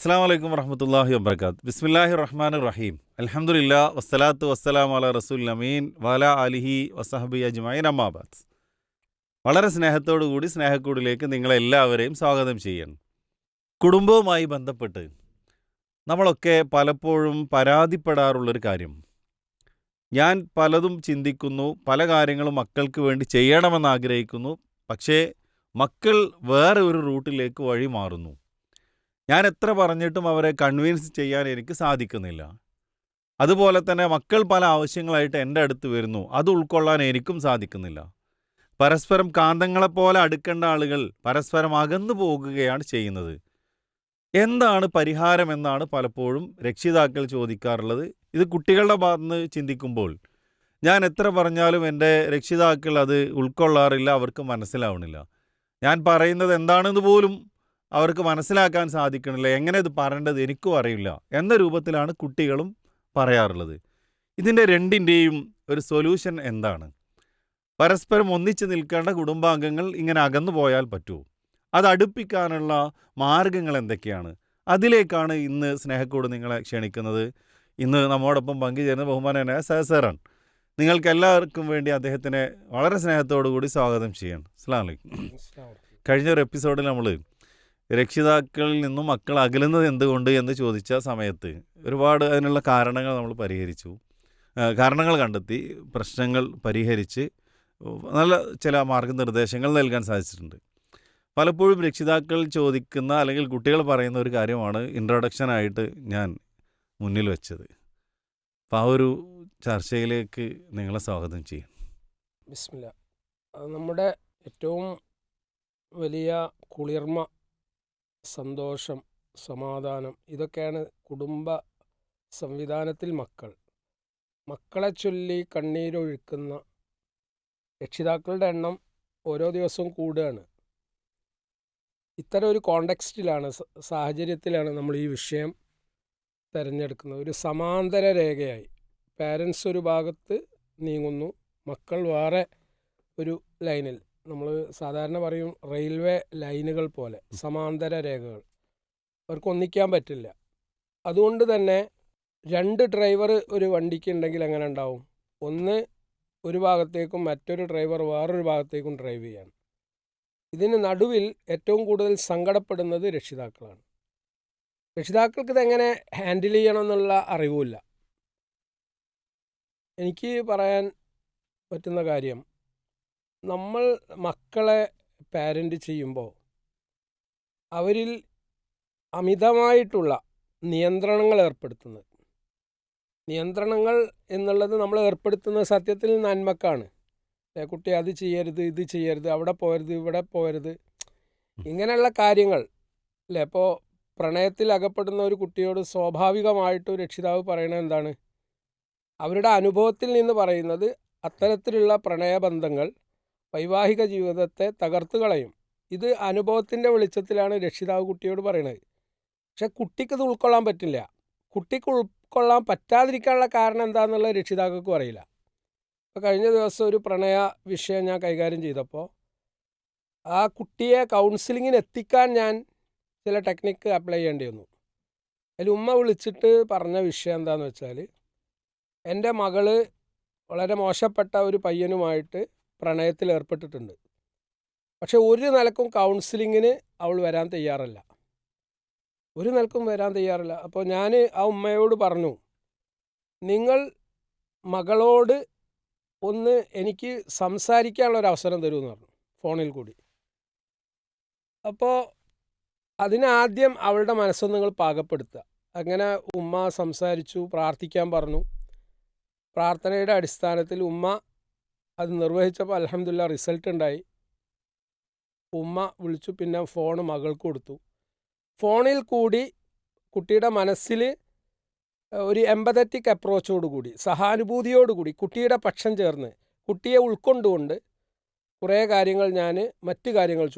അസ്സാം വലൈക്കും വറഹമത്തല്ലാഹി വബർക്കാത്ത്. ബിസ്മില്ലാഹി റഹ്മാൻ റഹീം. അൽഹംദുലില്ലാ വസ്സലാത്തു വസ്സലാം അല റസൂൽ അമീൻ വാല അലിഹി വസഹബി അജ്മഈൻ അമ്മാബാദ്. വളരെ സ്നേഹത്തോടു കൂടി സ്നേഹക്കൂടിലേക്ക് നിങ്ങളെല്ലാവരെയും സ്വാഗതം ചെയ്യണം. കുടുംബവുമായി ബന്ധപ്പെട്ട് നമ്മളൊക്കെ പലപ്പോഴും പരാതിപ്പെടാറുള്ളൊരു കാര്യം, ഞാൻ പലതും ചിന്തിക്കുന്നു, പല കാര്യങ്ങളും മക്കൾക്ക് വേണ്ടി ചെയ്യണമെന്ന് ആഗ്രഹിക്കുന്നു, പക്ഷേ മക്കൾ വേറെ ഒരു റൂട്ടിലേക്ക് വഴി മാറുന്നു. ഞാൻ എത്ര പറഞ്ഞിട്ടും അവരെ കൺവിൻസ് ചെയ്യാൻ എനിക്ക് സാധിക്കുന്നില്ല. അതുപോലെ തന്നെ മക്കൾ പല ആവശ്യങ്ങളായിട്ട് എൻ്റെ അടുത്ത് വരുന്നു, അത് ഉൾക്കൊള്ളാൻ എനിക്കും സാധിക്കുന്നില്ല. പരസ്പരം കാന്തങ്ങളെപ്പോലെ അടുക്കേണ്ട ആളുകൾ പരസ്പരം അകന്നു പോകുകയാണ് ചെയ്യുന്നത്. എന്താണ് പരിഹാരം എന്നാണ് പലപ്പോഴും രക്ഷിതാക്കൾ ചോദിക്കാറുള്ളത്. ഇത് കുട്ടികളുടെ ഭാഗത്തുനിന്ന് ചിന്തിക്കുമ്പോൾ ഞാൻ എത്ര പറഞ്ഞാലും എൻ്റെ രക്ഷിതാക്കൾ അത് ഉൾക്കൊള്ളാറില്ല, അവർക്ക് മനസ്സിലാവണില്ല. ഞാൻ പറയുന്നത് എന്താണെന്ന് പോലും അവർക്ക് മനസ്സിലാക്കാൻ സാധിക്കണില്ല. എങ്ങനെ ഇത് പറയേണ്ടത് എനിക്കും അറിയില്ല എന്ന രൂപത്തിലാണ് കുട്ടികളും പറയാറുള്ളത്. ഇതിൻ്റെ രണ്ടിൻ്റെയും ഒരു സൊല്യൂഷൻ എന്താണ്? പരസ്പരം ഒന്നിച്ച് നിൽക്കേണ്ട കുടുംബാംഗങ്ങൾ ഇങ്ങനെ അകന്നു പോയാൽ പറ്റുമോ? അത് അടുപ്പിക്കാനുള്ള മാർഗങ്ങൾ എന്തൊക്കെയാണ്? അതിലേക്കാണ് ഇന്ന് സ്നേഹക്കൂട് നിങ്ങളെ ക്ഷണിക്കുന്നത്. ഇന്ന് നമ്മോടൊപ്പം പങ്കുചേരുന്ന ബഹുമാനനായ സഹസറാണ്. നിങ്ങൾക്ക് എല്ലാവർക്കും വേണ്ടി അദ്ദേഹത്തിനെ വളരെ സ്നേഹത്തോടു കൂടി സ്വാഗതം ചെയ്യണം. അസ്സലാമു അലൈക്കും. കഴിഞ്ഞൊരു എപ്പിസോഡിൽ നമ്മൾ രക്ഷിതാക്കളിൽ നിന്നും മക്കൾ അകലുന്നത് എന്തുകൊണ്ട് എന്ന് ചോദിച്ച സമയത്ത് ഒരുപാട് അതിനുള്ള കാരണങ്ങൾ നമ്മൾ പരിഹരിച്ചു, കാരണങ്ങൾ കണ്ടെത്തി, പ്രശ്നങ്ങൾ പരിഹരിച്ച് നല്ല ചില മാർഗനിർദ്ദേശങ്ങൾ നൽകാൻ സാധിച്ചിട്ടുണ്ട്. പലപ്പോഴും രക്ഷിതാക്കൾ ചോദിക്കുന്ന അല്ലെങ്കിൽ കുട്ടികൾ പറയുന്ന ഒരു കാര്യമാണ് ഇൻട്രൊഡക്ഷനായിട്ട് ഞാൻ മുന്നിൽ വെച്ചത്. അപ്പോൾ ആ ഒരു ചർച്ചയിലേക്ക് നിങ്ങളെ സ്വാഗതം ചെയ്യും. ബിസ്മില്ല. നമ്മുടെ ഏറ്റവും വലിയ കുളിർമ, സന്തോഷം, സമാധാനം, ഇതൊക്കെയാണ് കുടുംബ സംവിധാനത്തിൽ മക്കളെ ചൊല്ലി കണ്ണീരൊഴുക്കുന്ന രക്ഷിതാക്കളുടെ എണ്ണം ഓരോ ദിവസവും കൂടുകയാണ്. ഇത്തരം ഒരു കോണ്ടെക്സ്റ്റിലാണ്, സാഹചര്യത്തിലാണ് നമ്മൾ ഈ വിഷയം തിരഞ്ഞെടുക്കുന്നത്. ഒരു സമാന്തര രേഖയായി പാരൻസ് ഒരു ഭാഗത്ത് നീങ്ങുന്നു, മക്കൾ വേറെ ഒരു ലൈനിൽ. നമ്മൾ സാധാരണ പറയും റെയിൽവേ ലൈനുകൾ പോലെ സമാന്തര രേഖകൾ. അവർക്ക് ഒന്നിക്കാൻ പറ്റില്ല. അതുകൊണ്ട് തന്നെ രണ്ട് ഡ്രൈവർ ഒരു വണ്ടിക്ക് ഉണ്ടെങ്കിൽ എങ്ങനെ ഉണ്ടാവും? ഒന്ന് ഒരു ഭാഗത്തേക്കും മറ്റൊരു ഡ്രൈവർ വേറൊരു ഭാഗത്തേക്കും ഡ്രൈവ് ചെയ്യാണ്. ഇതിന് നടുവിൽ ഏറ്റവും കൂടുതൽ സങ്കടപ്പെടുന്നത് രക്ഷിതാക്കളാണ്. രക്ഷിതാക്കൾക്ക് ഇതെങ്ങനെ ഹാൻഡിൽ ചെയ്യണമെന്നുള്ള അറിവുമില്ല. എനിക്ക് പറയാൻ പറ്റുന്ന കാര്യം, നമ്മൾ മക്കളെ പാരൻ്റ് ചെയ്യുമ്പോൾ അവരിൽ അമിതമായിട്ടുള്ള നിയന്ത്രണങ്ങൾ ഏർപ്പെടുത്തുന്നത്, നിയന്ത്രണങ്ങൾ എന്നുള്ളത് നമ്മൾ ഏർപ്പെടുത്തുന്നത് സത്യത്തിൽ നന്മക്കാണ്. കുട്ടി അത് ചെയ്യരുത്, ഇത് ചെയ്യരുത്, അവിടെ പോകരുത്, ഇവിടെ പോകരുത്, ഇങ്ങനെയുള്ള കാര്യങ്ങൾ അല്ലേ. ഇപ്പോൾ പ്രണയത്തിൽ അകപ്പെടുന്ന ഒരു കുട്ടിയോട് സ്വാഭാവികമായിട്ടും രക്ഷിതാവ് പറയണത് എന്താണ്? അവരുടെ അനുഭവത്തിൽ നിന്ന് പറയുന്നത് അത്തരത്തിലുള്ള പ്രണയബന്ധങ്ങൾ വൈവാഹിക ജീവിതത്തെ തകർത്തു കളയും. ഇത് അനുഭവത്തിൻ്റെ വെളിച്ചത്തിലാണ് രക്ഷിതാവ് കുട്ടിയോട് പറയുന്നത്. പക്ഷെ കുട്ടിക്ക് ഇത് ഉൾക്കൊള്ളാൻ പറ്റില്ല. കുട്ടിക്ക് ഉൾക്കൊള്ളാൻ പറ്റാതിരിക്കാനുള്ള കാരണം എന്താണെന്നുള്ളത് രക്ഷിതാക്കൾക്കും അറിയില്ല. ഇപ്പോൾ കഴിഞ്ഞ ദിവസം ഒരു പ്രണയ വിഷയം ഞാൻ കൈകാര്യം ചെയ്തപ്പോൾ ആ കുട്ടിയെ കൗൺസിലിങ്ങിന് എത്തിക്കാൻ ഞാൻ ചില ടെക്നിക്ക് അപ്ലൈ ചെയ്യേണ്ടി വന്നു. അതിൽ ഉമ്മ വിളിച്ചിട്ട് പറഞ്ഞ വിഷയം എന്താണെന്ന് വെച്ചാൽ, എൻ്റെ മകള് വളരെ മോശപ്പെട്ട ഒരു പയ്യനുമായിട്ട് പ്രണയത്തിൽ ഏർപ്പെട്ടിട്ടുണ്ട്, പക്ഷെ ഒരു നിലക്കും കൗൺസിലിങ്ങിന് അവൾ വരാൻ തയ്യാറല്ല, ഒരു നിലക്കും വരാൻ തയ്യാറല്ല. അപ്പോൾ ഞാൻ ആ ഉമ്മയോട് പറഞ്ഞു, നിങ്ങൾ മകളോട് ഒന്ന് എനിക്ക് സംസാരിക്കാനുള്ള ഒരു അവസരം തരുമെന്ന് പറഞ്ഞു, ഫോണിൽ കൂടി. അപ്പോൾ അതിനാദ്യം അവളുടെ മനസ്സൊന്ന് നിങ്ങൾ പാകപ്പെടുത്തുക. അങ്ങനെ ഉമ്മ സംസാരിച്ചു, പ്രാർത്ഥിക്കാൻ പറഞ്ഞു. പ്രാർത്ഥനയുടെ അടിസ്ഥാനത്തിൽ ഉമ്മ അത് നിർവഹിച്ചപ്പോൾ അൽഹംദുലില്ലാ റിസൾട്ട് ഉണ്ടായി. ഉമ്മ വിളിച്ചു, പിന്നെ ഫോൺ മകൾക്ക് കൊടുത്തു. ഫോണിൽ കൂടി കുട്ടിയുടെ മനസ്സിൽ ഒരു എമ്പതറ്റിക് അപ്രോച്ചോടുകൂടി, സഹാനുഭൂതിയോടുകൂടി കുട്ടിയുടെ പക്ഷം ചേർന്ന് കുട്ടിയെ ഉൾക്കൊണ്ടുകൊണ്ട് കുറേ കാര്യങ്ങൾ ഞാൻ മറ്റു കാര്യങ്ങൾ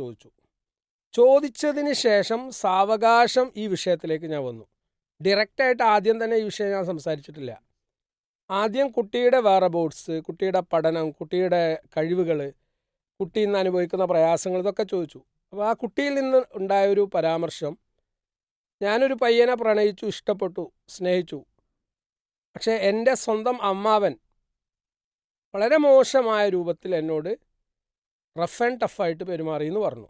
ചോദിച്ചതിന് ശേഷം സാവകാശം ഈ വിഷയത്തിലേക്ക് ഞാൻ വന്നു. ഡയറക്റ്റായിട്ട് ആദ്യം തന്നെ ഈ വിഷയം ഞാൻ സംസാരിച്ചിട്ടില്ല. ആദ്യം കുട്ടിയുടെ വെയറബൌട്ട്സ്, കുട്ടിയുടെ പഠനം, കുട്ടിയുടെ കഴിവുകൾ, കുട്ടി ഇന്ന് അനുഭവിക്കുന്ന പ്രയാസങ്ങൾ, ഇതൊക്കെ ചോദിച്ചു. അപ്പോൾ ആ കുട്ടിയിൽ നിന്ന് ഉണ്ടായൊരു പരാമർശം, ഞാനൊരു പയ്യനെ പ്രണയിച്ചു, ഇഷ്ടപ്പെട്ടു, സ്നേഹിച്ചു. പക്ഷേ എൻ്റെ സ്വന്തം അമ്മാവൻ വളരെ മോശമായ രൂപത്തിൽ എന്നോട് റഫ് ആൻഡ് ടഫായിട്ട് പെരുമാറിയെന്ന് പറഞ്ഞു.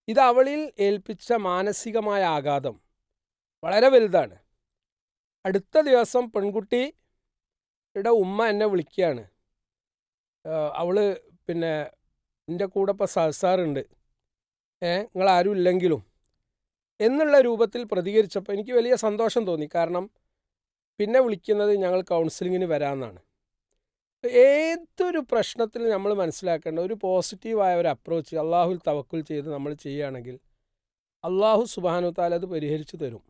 ഇത് അവളിൽ ഏൽപ്പിച്ച മാനസികമായ ആഘാതം വളരെ വലുതാണ്. അടുത്ത ദിവസം പെൺകുട്ടിയുടെ ഉമ്മ എന്നെ വിളിക്കുകയാണ്. അവൾ പിന്നെ എൻ്റെ കൂടെ ഇപ്പോൾ സാറുണ്ട്, നിങ്ങളാരും ഇല്ലെങ്കിലും എന്നുള്ള രൂപത്തിൽ പ്രതികരിച്ചപ്പോൾ എനിക്ക് വലിയ സന്തോഷം തോന്നി. കാരണം പിന്നെ വിളിക്കുന്നത് ഞങ്ങൾ കൗൺസിലിങ്ങിന് വരാമെന്നാണ്. ഏതൊരു പ്രശ്നത്തിൽ നമ്മൾ മനസ്സിലാക്കേണ്ട ഒരു പോസിറ്റീവായ ഒരു അപ്രോച്ച് അള്ളാഹുൽ തവക്കുൽ ചെയ്ത് നമ്മൾ ചെയ്യുകയാണെങ്കിൽ അള്ളാഹു സുബ്ഹാനഹു വ തആല അത് പരിഹരിച്ചു തരും.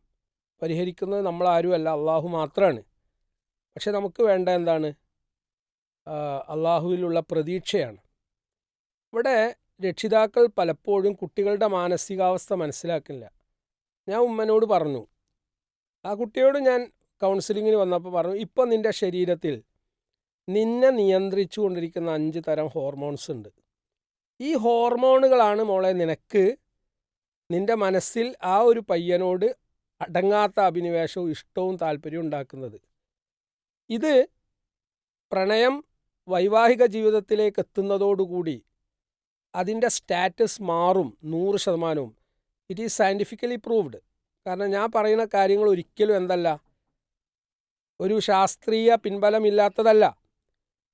പരിഹരിക്കുന്നത് നമ്മളാരുമല്ല, അള്ളാഹു മാത്രമാണ്. പക്ഷെ നമുക്ക് വേണ്ട എന്താണ്? അള്ളാഹുവിലുള്ള പ്രതീക്ഷയാണ്. ഇവിടെ രക്ഷിതാക്കൾ പലപ്പോഴും കുട്ടികളുടെ മാനസികാവസ്ഥ മനസ്സിലാക്കില്ല. ഞാൻ ഉമ്മനോട് പറഞ്ഞു, ആ കുട്ടിയോട് ഞാൻ കൗൺസിലിങ്ങിന് വന്നപ്പോൾ പറഞ്ഞു, ഇപ്പം നിൻ്റെ ശരീരത്തിൽ നിന്നെ നിയന്ത്രിച്ചു കൊണ്ടിരിക്കുന്ന 5 തരം ഹോർമോൺസ് ഉണ്ട്. ഈ ഹോർമോണുകളാണ് മോളെ നിനക്ക് നിൻ്റെ മനസ്സിൽ ആ ഒരു പയ്യനോട് അടങ്ങാത്ത അഭിനിവേശവും ഇഷ്ടവും താല്പര്യവും ഉണ്ടാക്കുന്നത്. ഇത് പ്രണയം വൈവാഹിക ജീവിതത്തിലേക്ക് എത്തുന്നതോടുകൂടി അതിൻ്റെ സ്റ്റാറ്റസ് മാറും 100%. It is scientifically proved. കാരണം ഞാൻ പറയുന്ന കാര്യങ്ങൾ ഒരിക്കലും എന്തല്ല, ഒരു ശാസ്ത്രീയ പിൻബലമില്ലാത്തതല്ല.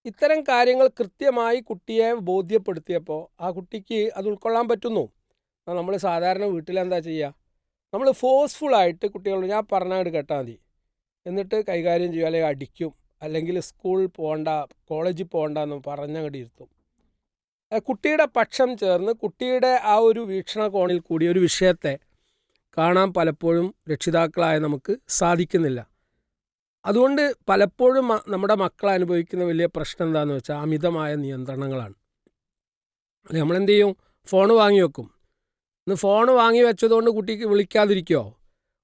ഇത്തരം കാര്യങ്ങൾ കൃത്യമായി കുട്ടിയെ ബോധ്യപ്പെടുത്തിയപ്പോൾ ആ കുട്ടിക്ക് അത് ഉൾക്കൊള്ളാൻ പറ്റുന്നു. നമ്മൾ സാധാരണ വീട്ടിലെന്താ ചെയ്യുക? നമ്മൾ ഫോഴ്സ്ഫുള്ളായിട്ട് കുട്ടികളോട് ഞാൻ പറഞ്ഞാൽ കേട്ടാൽ മതി, എന്നിട്ട് കൈകാര്യം ചെയ്യും, അല്ലെങ്കിൽ അടിക്കും, അല്ലെങ്കിൽ സ്കൂളിൽ പോകണ്ട, കോളേജിൽ പോകണ്ട എന്ന് പറഞ്ഞങ്ങോട്ട് ഇരുത്തും. കുട്ടിയുടെ പക്ഷം ചേർന്ന് കുട്ടിയുടെ ആ ഒരു വീക്ഷണകോണിൽ കൂടി ഒരു വിഷയത്തെ കാണാൻ പലപ്പോഴും രക്ഷിതാക്കളായ നമുക്ക് സാധിക്കുന്നില്ല. അതുകൊണ്ട് പലപ്പോഴും നമ്മുടെ മക്കൾ അനുഭവിക്കുന്ന വലിയ പ്രശ്നം എന്താണെന്ന് വെച്ചാൽ അമിതമായ നിയന്ത്രണങ്ങളാണ്. നമ്മളെന്ത് ചെയ്യും? ഫോൺ വാങ്ങി വെക്കും. ഇന്ന് ഫോൺ വാങ്ങി വെച്ചതുകൊണ്ട് കുട്ടിക്ക് വിളിക്കാതിരിക്കുമോ?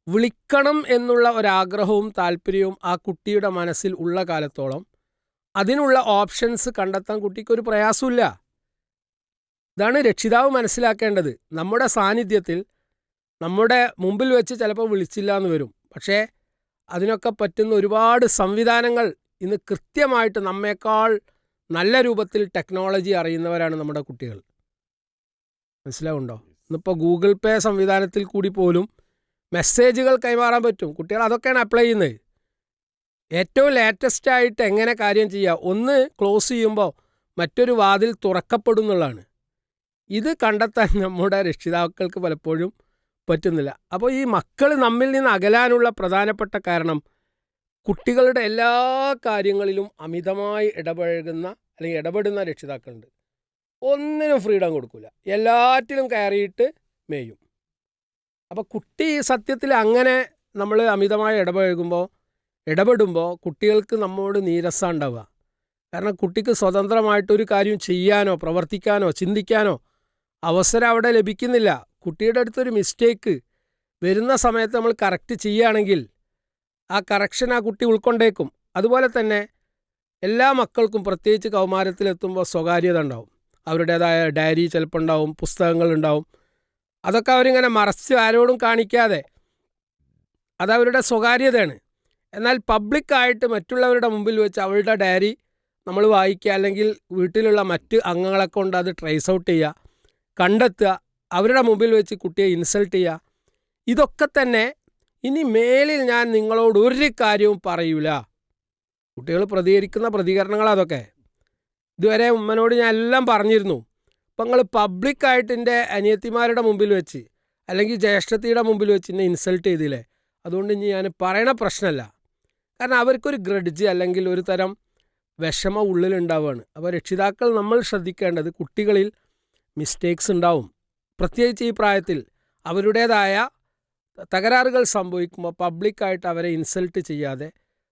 വിളിക്കണം എന്നുള്ള ഒരാഗ്രഹവും താല്പര്യവും ആ കുട്ടിയുടെ മനസ്സിൽ ഉള്ള കാലത്തോളം അതിനുള്ള ഓപ്ഷൻസ് കണ്ടെത്താൻ കുട്ടിക്കൊരു പ്രയാസമില്ല. ഇതാണ് രക്ഷിതാവ് മനസ്സിലാക്കേണ്ടത്. നമ്മുടെ സാന്നിധ്യത്തിൽ നമ്മുടെ മുമ്പിൽ വെച്ച് ചിലപ്പോൾ വിളിച്ചില്ല എന്ന് വരും. പക്ഷേ അതിനൊക്കെ പറ്റുന്ന ഒരുപാട് സംവിധാനങ്ങൾ ഇന്ന് കൃത്യമായിട്ട് നമ്മേക്കാൾ നല്ല രൂപത്തിൽ ടെക്നോളജി അറിയുന്നവരാണ് നമ്മുടെ കുട്ടികൾ. മനസ്സിലാവുണ്ടോ? ഇന്നിപ്പോൾ ഗൂഗിൾ പേ സംവിധാനത്തിൽ കൂടി പോലും മെസ്സേജുകൾ കൈമാറാൻ പറ്റും. കുട്ടികൾ അതൊക്കെയാണ് അപ്ലൈ ചെയ്യുന്നത്. ഏറ്റവും ലേറ്റസ്റ്റ് ആയിട്ട് എങ്ങനെ കാര്യം ചെയ്യുക, ഒന്ന് ക്ലോസ് ചെയ്യുമ്പോൾ മറ്റൊരു വാതിൽ തുറക്കപ്പെടും എന്നുള്ളതാണ്. ഇത് കണ്ടെത്താൻ നമ്മുടെ രക്ഷിതാക്കൾക്ക് പലപ്പോഴും പറ്റുന്നില്ല. അപ്പോൾ ഈ മക്കൾ നമ്മിൽ നിന്ന് അകലാനുള്ള പ്രധാനപ്പെട്ട കാരണം കുട്ടികളുടെ എല്ലാ കാര്യങ്ങളിലും അമിതമായി ഇടപെടുന്ന രക്ഷിതാക്കളുണ്ട്. ഒന്നിനും ഫ്രീഡം കൊടുക്കില്ല, എല്ലാറ്റിലും കയറിയിട്ട് മേയും. അപ്പോൾ കുട്ടി സത്യത്തിൽ അങ്ങനെ നമ്മൾ അമിതമായി ഇടപെടുമ്പോൾ കുട്ടികൾക്ക് നമ്മോട് നീരസം ഉണ്ടാവുക. കാരണം കുട്ടിക്ക് സ്വതന്ത്രമായിട്ടൊരു കാര്യം ചെയ്യാനോ പ്രവർത്തിക്കാനോ ചിന്തിക്കാനോ അവസരം അവിടെ ലഭിക്കുന്നില്ല. കുട്ടിയുടെ അടുത്തൊരു മിസ്റ്റേക്ക് വരുന്ന സമയത്ത് നമ്മൾ കറക്റ്റ് ചെയ്യുകയാണെങ്കിൽ ആ കറക്ഷൻ ആ കുട്ടി ഉൾക്കൊണ്ടേക്കും. അതുപോലെ തന്നെ എല്ലാ മക്കൾക്കും പ്രത്യേകിച്ച് കൗമാരത്തിലെത്തുമ്പോൾ സ്വകാര്യത ഉണ്ടാവും. അവരുടേതായ ഡയറി ചിലപ്പോൾ ഉണ്ടാവും, പുസ്തകങ്ങളുണ്ടാവും. അതൊക്കെ അവരിങ്ങനെ മറച്ച് ആരോടും കാണിക്കാതെ അതവരുടെ സ്വകാര്യതയാണ്. എന്നാൽ പബ്ലിക്കായിട്ട് മറ്റുള്ളവരുടെ മുമ്പിൽ വെച്ച് അവളുടെ ഡയറി നമ്മൾ വായിക്കുക, അല്ലെങ്കിൽ വീട്ടിലുള്ള മറ്റ് അംഗങ്ങളെ കൊണ്ട് അത് ട്രേസ് ഔട്ട് ചെയ്യുക, കണ്ടെത്തുക, അവരുടെ മുമ്പിൽ വെച്ച് കുട്ടിയെ ഇൻസൾട്ട് ചെയ്യുക. ഇതൊക്കെ തന്നെ ഇനി മേലിൽ ഞാൻ നിങ്ങളോട് ഒരു കാര്യവും പറയൂല. കുട്ടികൾ പ്രതികരിക്കുന്ന പ്രതികരണങ്ങൾ അതൊക്കെ. ഇതുവരെ ഉമ്മനോട് ഞാൻ എല്ലാം പറഞ്ഞിരുന്നു, അപ്പം നിങ്ങൾ പബ്ലിക്കായിട്ട് എൻ്റെ അനിയത്തിമാരുടെ മുമ്പിൽ വെച്ച് അല്ലെങ്കിൽ ജ്യേഷ്ഠത്തിയുടെ മുമ്പിൽ വെച്ച് എന്നെ ഇൻസൾട്ട് ചെയ്തില്ലേ, അതുകൊണ്ട് ഇനി ഞാൻ പറയണ പ്രശ്നമല്ല. കാരണം അവർക്കൊരു ഗ്രഡ്ജ് അല്ലെങ്കിൽ ഒരു തരം വിഷമം ഉള്ളിലുണ്ടാവുകയാണ്. അപ്പോൾ രക്ഷിതാക്കൾ നമ്മൾ ശ്രദ്ധിക്കേണ്ടത് കുട്ടികളിൽ മിസ്റ്റേക്സ് ഉണ്ടാവും. പ്രത്യേകിച്ച് ഈ പ്രായത്തിൽ അവരുടേതായ തകരാറുകൾ സംഭവിക്കുമ്പോൾ പബ്ലിക്കായിട്ട് അവരെ ഇൻസൾട്ട് ചെയ്യാതെ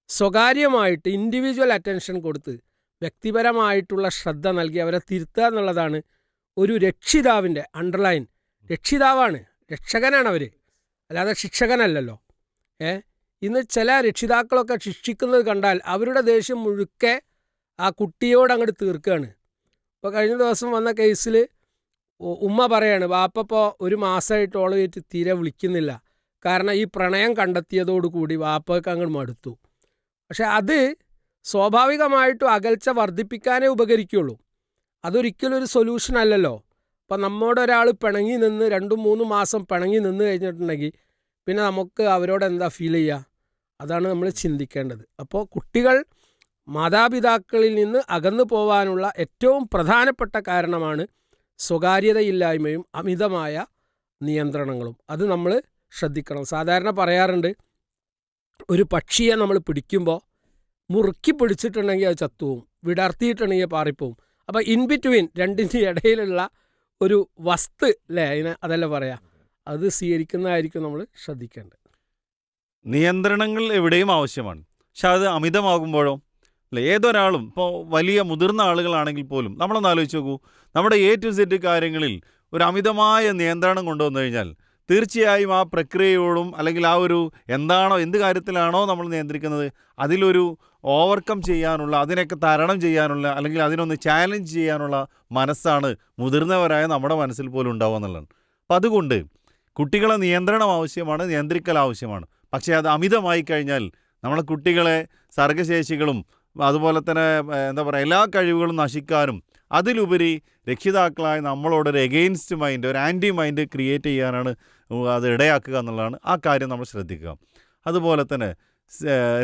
സ്വകാര്യമായിട്ട് ഇൻഡിവിജ്വൽ അറ്റൻഷൻ കൊടുത്ത് വ്യക്തിപരമായിട്ടുള്ള ശ്രദ്ധ നൽകി അവരെ തിരുത്തുക എന്നുള്ളതാണ് ഒരു രക്ഷിതാവിൻ്റെ അണ്ടർലൈൻ. രക്ഷിതാവാണ്, രക്ഷകനാണ് അവർ, അല്ലാതെ ശിക്ഷകനല്ലല്ലോ. ഇന്ന് ചില രക്ഷിതാക്കളൊക്കെ ശിക്ഷിക്കുന്നത് കണ്ടാൽ അവരുടെ ദേഷ്യം മുഴുക്കെ ആ കുട്ടിയോട് അങ്ങോട്ട് തീർക്കുകയാണ്. ഇപ്പോൾ കഴിഞ്ഞ ദിവസം വന്ന കേസിൽ ഉമ്മ പറയാണ്, വാപ്പപ്പോൾ 1 മാസമായിട്ട് ഓള് തീരെ വിളിക്കുന്നില്ല, കാരണം ഈ പ്രണയം കണ്ടെത്തിയതോടുകൂടി വാപ്പയ്ക്ക് അങ്ങോട്ട് മടുത്തു. പക്ഷെ അത് സ്വാഭാവികമായിട്ടും അകൽച്ച വർദ്ധിപ്പിക്കാനേ ഉപകരിക്കുള്ളൂ. അതൊരിക്കലും ഒരു സൊല്യൂഷൻ അല്ലല്ലോ. അപ്പം നമ്മോട് ഒരാൾ പിണങ്ങി നിന്ന് 2-3 മാസം പിണങ്ങി നിന്ന് കഴിഞ്ഞിട്ടുണ്ടെങ്കിൽ പിന്നെ നമുക്ക് അവരോട് എന്താ ഫീൽ ചെയ്യുക? അതാണ് നമ്മൾ ചിന്തിക്കേണ്ടത്. അപ്പോൾ കുട്ടികൾ മാതാപിതാക്കളിൽ നിന്ന് അകന്നു പോകാനുള്ള ഏറ്റവും പ്രധാനപ്പെട്ട കാരണമാണ് സ്വകാര്യതയില്ലായ്മയും അമിതമായ നിയന്ത്രണങ്ങളും. അത് നമ്മൾ ശ്രദ്ധിക്കണം. സാധാരണ പറയാറുണ്ട്, ഒരു പക്ഷിയെ നമ്മൾ പിടിക്കുമ്പോൾ മുറുക്കി പിടിച്ചിട്ടുണ്ടെങ്കിൽ അത് ചത്തുപോകും, വിടർത്തിയിട്ടുണ്ടെങ്കിൽ പാറിപ്പോവും. അപ്പോൾ ഇൻ ബിറ്റ്വീൻ രണ്ടിൻ്റെ ഇടയിലുള്ള ഒരു വസ്തു അല്ലേ, അതിന് അതല്ല പറയാം, അത് സ്വീകരിക്കുന്നതായിരിക്കും നമ്മൾ ശ്രദ്ധിക്കേണ്ടത്. നിയന്ത്രണങ്ങൾ എവിടെയും ആവശ്യമാണ്. പക്ഷെ അത് അമിതമാകുമ്പോഴോ അല്ലേ, ഏതൊരാളും ഇപ്പോൾ വലിയ മുതിർന്ന ആളുകളാണെങ്കിൽ പോലും നമ്മളൊന്ന് ആലോചിച്ച് നോക്കൂ, നമ്മുടെ A to Z കാര്യങ്ങളിൽ ഒരു അമിതമായ നിയന്ത്രണം കൊണ്ടുവന്നു കഴിഞ്ഞാൽ തീർച്ചയായും ആ പ്രക്രിയയോടും അല്ലെങ്കിൽ ആ ഒരു എന്ത് കാര്യത്തിലാണോ നമ്മൾ നിയന്ത്രിക്കുന്നത് അതിലൊരു ഓവർകം ചെയ്യാനുള്ള, അതിനൊക്കെ തരണം ചെയ്യാനുള്ള, അല്ലെങ്കിൽ അതിനൊന്ന് ചാലഞ്ച് ചെയ്യാനുള്ള മനസ്സാണ് മുതിർന്നവരായ നമ്മുടെ മനസ്സിൽ പോലും ഉണ്ടാവുക എന്നുള്ളതാണ്. അപ്പം അതുകൊണ്ട് കുട്ടികളെ നിയന്ത്രണം ആവശ്യമാണ്, നിയന്ത്രിക്കൽ ആവശ്യമാണ്. പക്ഷേ അത് അമിതമായി കഴിഞ്ഞാൽ നമ്മളെ കുട്ടികളെ സർഗശേഷികളും അതുപോലെ തന്നെ എന്താ പറയുക എല്ലാ കഴിവുകളും നശിക്കാനും അതിലുപരി രക്ഷിതാക്കളായ നമ്മളോടൊരു എഗെയിൻസ്റ്റ് മൈൻഡ്, ഒരു ആൻറ്റി മൈൻഡ് ക്രിയേറ്റ് ചെയ്യാനാണ് അത് ഇടയാക്കുക എന്നുള്ളതാണ്. ആ കാര്യം നമ്മൾ ശ്രദ്ധിക്കുക. അതുപോലെ തന്നെ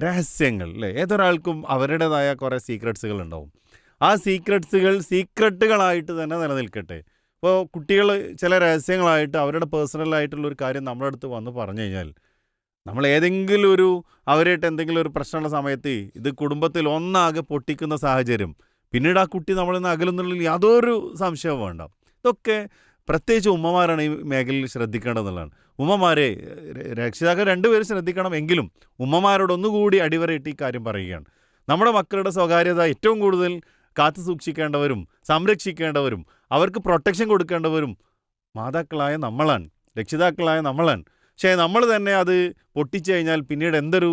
രഹസ്യങ്ങൾ അല്ലേ, ഏതൊരാൾക്കും അവരുടേതായ കുറേ സീക്രട്സുകൾ ഉണ്ടാവും. ആ സീക്രട്ടുകളായിട്ട് തന്നെ നിലനിൽക്കട്ടെ. ഇപ്പോൾ കുട്ടികൾ ചില രഹസ്യങ്ങളായിട്ട് അവരുടെ പേഴ്സണലായിട്ടുള്ളൊരു കാര്യം നമ്മുടെ അടുത്ത് വന്ന് പറഞ്ഞു കഴിഞ്ഞാൽ നമ്മൾ ഏതെങ്കിലും ഒരു അവരായിട്ട് എന്തെങ്കിലും ഒരു പ്രശ്നമുള്ള സമയത്ത് ഇത് കുടുംബത്തിൽ ഒന്നാകെ പൊട്ടിക്കുന്ന സാഹചര്യം, പിന്നീട് ആ കുട്ടി നമ്മളിൽ നിന്ന് അകലുന്നുള്ളിൽ യാതൊരു സംശയവും വേണ്ട. ഇതൊക്കെ പ്രത്യേകിച്ച് ഉമ്മമാരാണ് ഈ മേഖലയിൽ ശ്രദ്ധിക്കേണ്ടതെന്നുള്ളതാണ്. ഉമ്മമാരെ രക്ഷിതാക്കൾ രണ്ടുപേരും ശ്രദ്ധിക്കണം. എങ്കിലും ഉമ്മമാരോടൊന്നുകൂടി അടിവരയിട്ട് ഈ കാര്യം പറയുകയാണ്. നമ്മുടെ മക്കളുടെ സ്വകാര്യത ഏറ്റവും കൂടുതൽ കാത്തു സൂക്ഷിക്കേണ്ടവരും സംരക്ഷിക്കേണ്ടവരും അവർക്ക് പ്രൊട്ടക്ഷൻ കൊടുക്കേണ്ടവരും മാതാക്കളായ നമ്മളാണ്, രക്ഷിതാക്കളായ നമ്മളാണ്. പക്ഷേ നമ്മൾ തന്നെ അത് പൊട്ടിച്ചു കഴിഞ്ഞാൽ പിന്നീട് എന്തൊരു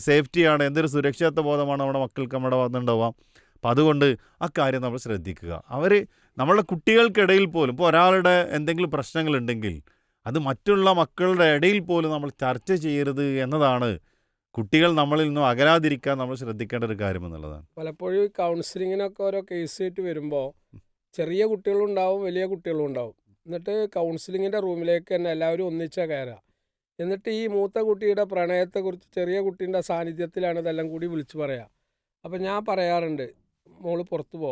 സേഫ്റ്റിയാണ്, എന്തൊരു സുരക്ഷിതത്വ ബോധമാണ് നമ്മുടെ മക്കൾക്ക് നമ്മുടെ വന്നിട്ടുണ്ടാവുക. അപ്പം അതുകൊണ്ട് ആ കാര്യം നമ്മൾ ശ്രദ്ധിക്കുക. നമ്മളുടെ കുട്ടികൾക്കിടയിൽ പോലും ഇപ്പോൾ ഒരാളുടെ എന്തെങ്കിലും പ്രശ്നങ്ങളുണ്ടെങ്കിൽ അത് മറ്റുള്ള മക്കളുടെ ഇടയിൽ പോലും നമ്മൾ ചർച്ച ചെയ്യരുത് എന്നതാണ് കുട്ടികൾ നമ്മളിൽ നിന്നും അകലാതിരിക്കാൻ നമ്മൾ ശ്രദ്ധിക്കേണ്ട ഒരു കാര്യം എന്നുള്ളതാണ്. പലപ്പോഴും ഈ കൗൺസിലിങ്ങിനൊക്കെ ഓരോ കേസായിട്ട് വരുമ്പോൾ ചെറിയ കുട്ടികളുണ്ടാവും, വലിയ കുട്ടികളും ഉണ്ടാവും. എന്നിട്ട് കൗൺസിലിങ്ങിൻ്റെ റൂമിലേക്ക് തന്നെ എല്ലാവരും ഒന്നിച്ചാൽ കയറുക. എന്നിട്ട് ഈ മൂത്ത കുട്ടിയുടെ പ്രണയത്തെക്കുറിച്ച് ചെറിയ കുട്ടീൻ്റെ സാന്നിധ്യത്തിലാണ് ഇതെല്ലാം കൂടി വിളിച്ചു പറയുക. അപ്പം ഞാൻ പറയാറുണ്ട്, മോള് പുറത്തു പോ,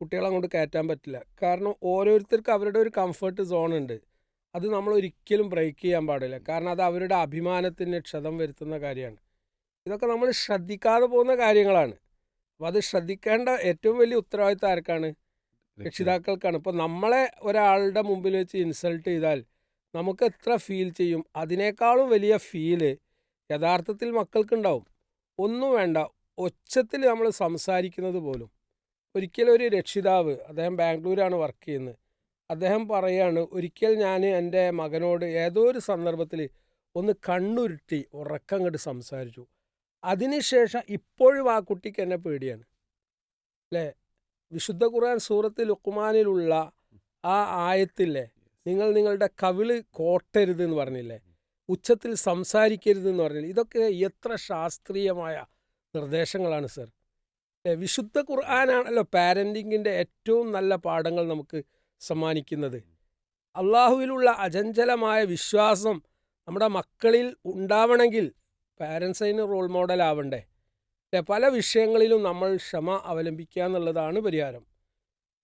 കുട്ടികളെ അങ്ങോട്ട് കയറ്റാൻ പറ്റില്ല. കാരണം ഓരോരുത്തർക്ക് അവരുടെ ഒരു കംഫർട്ട് സോണുണ്ട്. അത് നമ്മൾ ഒരിക്കലും ബ്രേക്ക് ചെയ്യാൻ പാടില്ല. കാരണം അത് അവരുടെ അഭിമാനത്തിന് ക്ഷതം വരുത്തുന്ന കാര്യമാണ്. ഇതൊക്കെ നമ്മൾ ശ്രദ്ധിക്കാതെ പോകുന്ന കാര്യങ്ങളാണ്. അപ്പോൾ അത് ശ്രദ്ധിക്കേണ്ട ഏറ്റവും വലിയ ഉത്തരവാദിത്തം ആർക്കാണ്? രക്ഷിതാക്കൾക്കാണ്. ഇപ്പോൾ നമ്മളെ ഒരാളുടെ മുമ്പിൽ വെച്ച് ഇൻസൾട്ട് ചെയ്താൽ നമുക്ക് എത്ര ഫീൽ ചെയ്യും, അതിനേക്കാളും വലിയ ഫീല് യഥാർത്ഥത്തിൽ മക്കൾക്കുണ്ടാവും. ഒന്നും വേണ്ട, ഒച്ചത്തിൽ നമ്മൾ സംസാരിക്കുന്നത് പോലും. ഒരിക്കലും ഒരു രക്ഷിതാവ്, അദ്ദേഹം ബാംഗ്ലൂരാണ് വർക്ക് ചെയ്യുന്നത്, അദ്ദേഹം പറയാണ്, ഒരിക്കൽ ഞാൻ എൻ്റെ മകനോട് ഏതോ ഒരു സന്ദർഭത്തിൽ ഒന്ന് കണ്ണുരുട്ടി ഉറക്കം കണ്ട് സംസാരിച്ചു. അതിനുശേഷം ഇപ്പോഴും ആ കുട്ടിക്ക് എന്നെ പേടിയാണ്. അല്ലേ, വിശുദ്ധ ഖുർആൻ സൂറത്ത് ലുഖ്മാനിലുള്ള ആ ആയത്തില്ലേ, നിങ്ങൾ നിങ്ങളുടെ കവിള് കോട്ടരുത് എന്ന് പറഞ്ഞില്ലേ, ഉച്ചത്തിൽ സംസാരിക്കരുത് എന്ന് പറഞ്ഞില്ലേ, ഇതൊക്കെ എത്ര ശാസ്ത്രീയമായ നിർദ്ദേശങ്ങളാണ് സർ. വിശുദ്ധ ഖുർആനാണല്ലോ പാരൻറ്റിങ്ങിൻ്റെ ഏറ്റവും നല്ല പാഠങ്ങൾ നമുക്ക് സമ്മാനിക്കുന്നത്. അള്ളാഹുവിലുള്ള അചഞ്ചലമായ വിശ്വാസം നമ്മുടെ മക്കളിൽ ഉണ്ടാവണമെങ്കിൽ പാരൻസ് അതിന് റോൾ മോഡൽ ആവണ്ടേ? പല വിഷയങ്ങളിലും നമ്മൾ ക്ഷമ അവലംബിക്കുക എന്നുള്ളതാണ് പരിഹാരം.